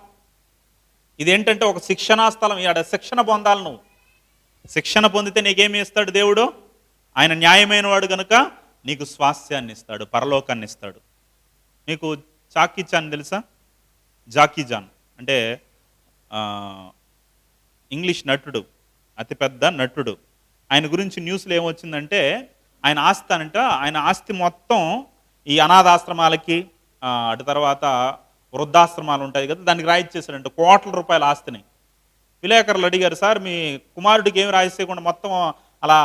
ఇదేంటంటే ఒక శిక్షణా స్థలం. ఇక్కడ శిక్షణ పొందాలి. నువ్వు శిక్షణ పొందితే నీకేమి ఇస్తాడు దేవుడు? ఆయన న్యాయమైన వాడు కనుక నీకు స్వాస్థ్యాన్ని ఇస్తాడు, పరలోకాన్ని ఇస్తాడు. మీకు జాకీ చాన్ తెలుసా? జాకీ చాన్ అంటే ఇంగ్లీష్ నటుడు, అతిపెద్ద నటుడు. ఆయన గురించి న్యూస్లో ఏమొచ్చిందంటే ఆయన ఆస్తి మొత్తం ఈ అనాథాశ్రమాలకి, అటు తర్వాత వృద్ధాశ్రమాలు ఉంటాయి కదా, దానికి రాయిచ్చేసాడంటే కోట్ల రూపాయల ఆస్తిని. విలేకరులు అడిగారు, సార్ మీ కుమారుడికి ఏమి రాయిసేయకుండా మొత్తం అలా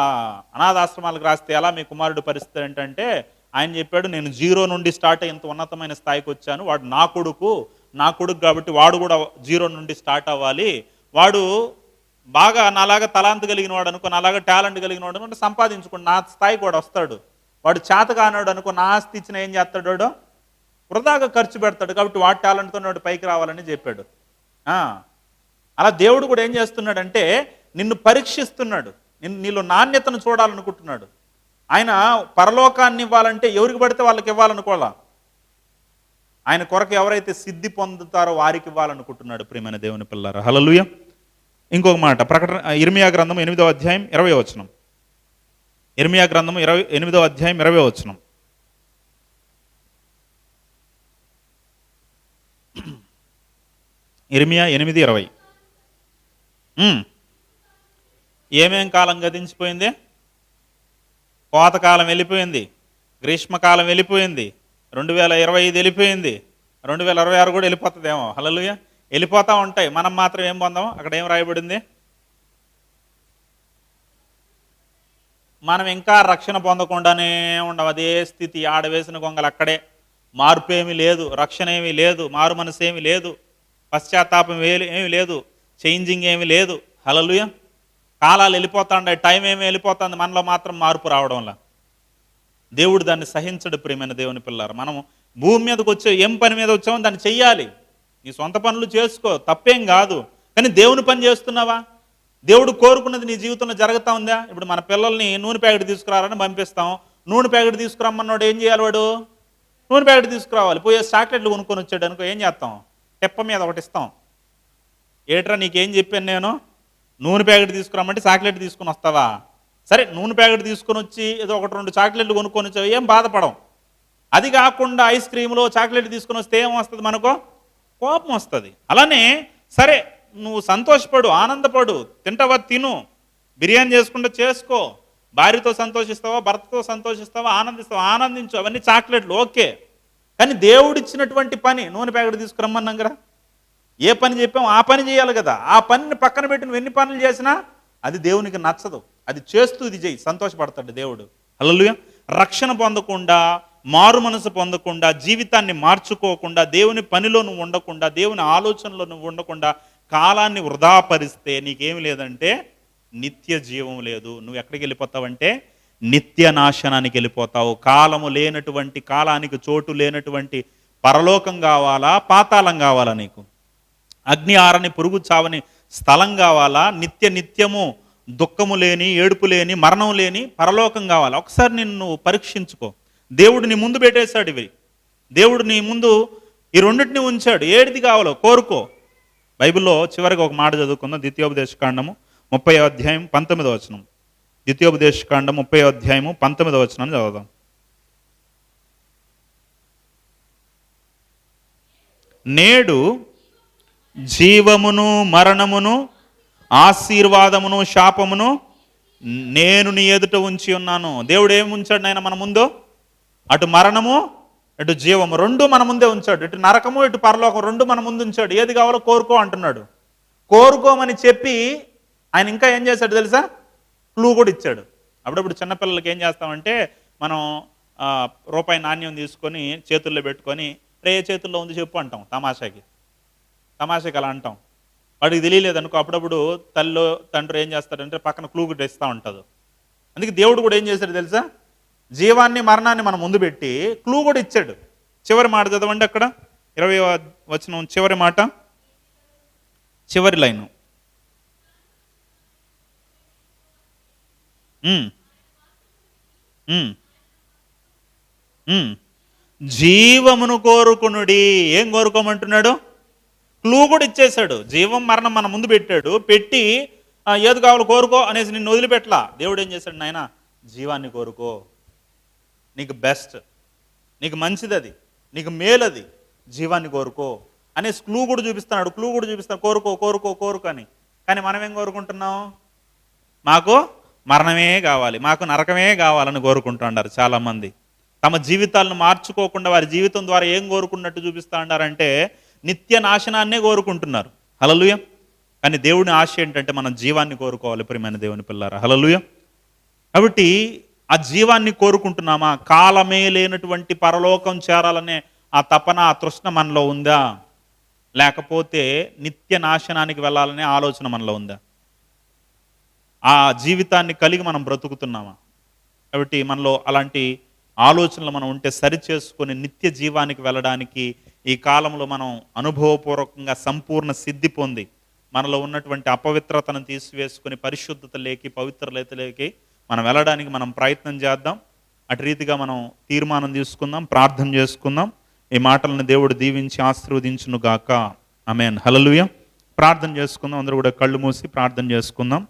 అనాథాశ్రమాలకు రాస్తే ఎలా మీ కుమారుడి పరిస్థితి ఏంటంటే ఆయన చెప్పాడు, నేను 0 నుండి స్టార్ట్ అయ్యి ఇంత ఉన్నతమైన స్థాయికి వచ్చాను. వాడు నా కొడుకు కాబట్టి వాడు కూడా 0 నుండి స్టార్ట్ అవ్వాలి. వాడు బాగా నాలాగా తలాంతు కలిగిన వాడు అనుకో, నాలాగా టాలెంట్ కలిగిన వాడు అనుకో సంపాదించుకోండి, నా స్థాయికి వాడు వస్తాడు. వాడు చేత కానాడు అనుకో, నా ఆస్తి ఇచ్చిన ఏం చేస్తాడు వాడు? వృధాగా ఖర్చు పెడతాడు. కాబట్టి వాడు టాలెంట్తో వాడు పైకి రావాలని చెప్పాడు. అలా దేవుడు కూడా ఏం చేస్తున్నాడంటే నిన్ను పరీక్షిస్తున్నాడు, నీలో నాణ్యతను చూడాలనుకుంటున్నాడు. ఆయన పరలోకాన్ని ఇవ్వాలంటే ఎవరికి పడితే వాళ్ళకి ఇవ్వాలనుకోవాలా, ఆయన కొరకు ఎవరైతే సిద్ధి పొందుతారో వారికి ఇవ్వాలనుకుంటున్నాడు. ప్రియమైన దేవుని పిల్లారా, హల్లెలూయా. ఇంకొక మాట, ప్రకటన ఇర్మియా గ్రంథం 8వ అధ్యాయం 20వ వచనం. ఇర్మియా గ్రంథం 8వ అధ్యాయం 20వ వచనం. ఇర్మియా 8:20. ఏమేం కాలం గతించిపోయింది? కోతకాలం వెళ్ళిపోయింది, గ్రీష్మకాలం వెళ్ళిపోయింది, 2025 వెళ్ళిపోయింది, 2026 కూడా వెళ్ళిపోతుందేమో. హల్లెలూయా. వెళ్ళిపోతూ ఉంటాయి, మనం మాత్రం ఏం పొందాం? అక్కడ ఏం రాయబడింది? మనం ఇంకా రక్షణ పొందకుండానే ఉండవు, అదే స్థితి, ఆడవేసిన గొంగలు అక్కడే. మార్పు ఏమీ లేదు, రక్షణ ఏమీ లేదు, మారు మనసు ఏమీ లేదు, పశ్చాత్తాపం ఏమీ లేదు, చేంజింగ్ ఏమీ లేదు. హల్లెలూయా. కాలాలు వెళ్ళిపోతా ఉంటాయి, టైం ఏమీ వెళ్ళిపోతుంది, మనలో మాత్రం మార్పు రావడంలా. దేవుడు దాన్ని సహించడు. ప్రియమైన దేవుని పిల్లారు, మనం భూమి మీదకి వచ్చే ఏం పని మీద వచ్చామో దాన్ని చెయ్యాలి. నీ సొంత పనులు చేసుకో, తప్పేం కాదు. కానీ దేవుని పని చేస్తున్నావా? దేవుడు కోరుకున్నది నీ జీవితంలో జరుగుతూ ఉందా? ఇప్పుడు మన పిల్లల్ని నూనె ప్యాకెట్ తీసుకురావాలని పంపిస్తాం. నూనె ప్యాకెట్ తీసుకురమ్మన్నాడు, ఏం చేయాలి వాడు? నూనె ప్యాకెట్ తీసుకురావాలి. పోయే చాక్లెట్లు కొనుక్కొని వచ్చాడు అనుకో, ఏం చేస్తాం? తెప్ప మీద ఒకటి ఇస్తాం. ఏట్రా నీకేం చెప్పాను నేను? నూనె ప్యాకెట్ తీసుకురామంటే చాక్లెట్ తీసుకుని వస్తావా? సరే, నూనె ప్యాకెట్ తీసుకొని వచ్చి ఏదో 1-2 చాక్లెట్లు కొనుక్కొని వచ్చావు, ఏం బాధపడం. అది కాకుండా ఐస్ క్రీమ్లో చాక్లెట్ తీసుకొని వస్తే ఏం వస్తుంది? మనకు కోపం వస్తుంది. అలానే సరే, నువ్వు సంతోషపడు, ఆనందపడు, తింటావా తిను, బిర్యానీ చేసుకుంటే చేసుకో, భార్యతో సంతోషిస్తావా, భర్తతో సంతోషిస్తావా, ఆనందిస్తావా, ఆనందించు, అవన్నీ చాక్లెట్లు ఓకే. కానీ దేవుడిచ్చినటువంటి పని, నూనె ప్యాకెట్ తీసుకురమ్మన్నాం కదా, ఏ పని చెప్పాము ఆ పని చేయాలి కదా. ఆ పనిని పక్కన పెట్టి నువ్వు ఎన్ని పనులు చేసినా అది దేవునికి నచ్చదు. అది చేస్తూ ఇది చేయి, సంతోషపడతాడు దేవుడు. హల్లెలూయా. రక్షణ పొందకుండా, మారు మనసు పొందకుండా, జీవితాన్ని మార్చుకోకుండా, దేవుని పనిలో నువ్వు ఉండకుండా, దేవుని ఆలోచనలో నువ్వు ఉండకుండా కాలాన్ని వృధాపరిస్తే నీకేమి లేదంటే నిత్య జీవం లేదు. నువ్వు ఎక్కడికి వెళ్ళిపోతావంటే నిత్య నాశనానికి వెళ్ళిపోతావు. కాలము లేనటువంటి, కాలానికి చోటు లేనటువంటి పరలోకం కావాలా, పాతాళం కావాలా నీకు? అగ్ని ఆరని, పురుగు చావని స్థలం కావాలా? నిత్యము దుఃఖము లేని, ఏడుపు లేని, మరణం లేని పరలోకం కావాలా? ఒకసారి నిన్ను పరీక్షించుకో. దేవుడు నీ ముందు పెట్టేశాడు ఇవి. దేవుడు నీ ముందు ఈ రెండింటిని ఉంచాడు. ఏడిది కావాలో కోరుకో. బైబిల్లో చివరిగా ఒక మాట చదువుకుందాం. ద్వితీయోపదేశకాండము 30వ అధ్యాయం 19వ వచనం. ద్వితీయోపదేశకాండం 30వ అధ్యాయము 19వ వచనాన్ని చదువుదాం. నేడు జీవమును మరణమును, ఆశీర్వాదమును శాపమును నేను నీ ఎదుట ఉంచి ఉన్నాను. దేవుడు ఏమి ఉంచాడు నాయన మన ముందు? అటు మరణము, ఇటు జీవము రెండు మన ముందే ఉంచాడు. ఇటు నరకము, ఇటు పరలోకం రెండు మన ముందు ఉంచాడు. ఏది కావాలో కోరుకో అంటున్నాడు. కోరుకోమని చెప్పి ఆయన ఇంకా ఏం చేశాడు తెలుసా? క్లూ కూడా ఇచ్చాడు. అప్పుడప్పుడు చిన్నపిల్లలకి ఏం చేస్తామంటే, మనం రూపాయి నాణ్యం తీసుకొని చేతుల్లో పెట్టుకొని ఏ చేతుల్లో ఉంది చెప్పు అంటాం. తమాషాకి అలా అంటాం. వాడికి తెలియలేదనుకో, అప్పుడప్పుడు తల్లి తండ్రి ఏం చేస్తాడంటే పక్కన క్లూ కూడా ఇస్తూ ఉంటుంది. అందుకే దేవుడు కూడా ఏం చేశాడు తెలుసా? జీవాన్ని మరణాన్ని మన ముందు పెట్టి క్లూ కూడా ఇచ్చాడు. చివరి మాట చదవండి అక్కడ, 20వ వచనం చివరి మాట, చివరి లైను. జీవమును కోరుకునుడి. ఏం కోరుకోమంటున్నాడు? క్లూ కూడా ఇచ్చేశాడు. జీవం మరణం మన ముందు పెట్టాడు. పెట్టి ఏది కావాలో కోరుకో అనేసి నిన్ను వదిలిపెట్టలా. దేవుడు ఏం చేశాడు? నాయన జీవాన్ని కోరుకో, నీకు బెస్ట్, నీకు మంచిది, అది నీకు మేలది, జీవాన్ని కోరుకో అనేసి క్లూ కూడా చూపిస్తున్నాడు. కోరుకో అని. కానీ మనం ఏం కోరుకుంటున్నాం? మాకు మరణమే కావాలి, మాకు నరకమే కావాలని కోరుకుంటున్నారు చాలామంది. తమ జీవితాలను మార్చుకోకుండా వారి జీవితం ద్వారా ఏం కోరుకున్నట్టు చూపిస్తూ ఉన్నారంటే నిత్య నాశనాన్నే కోరుకుంటున్నారు. హల్లెలూయా. కానీ దేవుని ఆశ ఏంటంటే మనం జీవాన్ని కోరుకోవాలి. ప్రియమైన దేవుని పిల్లారా, హల్లెలూయా. కాబట్టి ఆ జీవాన్ని కోరుకుంటున్నామా? కాలమే లేనటువంటి పరలోకం చేరాలనే ఆ తపన, ఆ తృష్ణ మనలో ఉందా? లేకపోతే నిత్య నాశనానికి వెళ్ళాలనే ఆలోచన మనలో ఉందా? ఆ జీవితాన్ని కలిగి మనం బ్రతుకుతున్నామా? కాబట్టి మనలో అలాంటి ఆలోచనలు మనం ఉంటే సరిచేసుకొని నిత్య జీవానికి వెళ్ళడానికి ఈ కాలంలో మనం అనుభవపూర్వకంగా సంపూర్ణ సిద్ధి పొంది మనలో ఉన్నటువంటి అపవిత్రతను తీసివేసుకొని పరిశుద్ధతలోకి పవిత్రతలోకి మనం వెళ్ళడానికి మనం ప్రయత్నం చేద్దాం. అటు రీతిగా మనం తీర్మానం తీసుకుందాం, ప్రార్థన చేసుకుందాం. ఈ మాటలను దేవుడు దీవించి ఆశీర్వదించును గాక. ఆమేన్. హల్లెలూయా. ప్రార్థన చేసుకుందాం. అందరూ కూడా కళ్ళు మూసి ప్రార్థన చేసుకుందాం.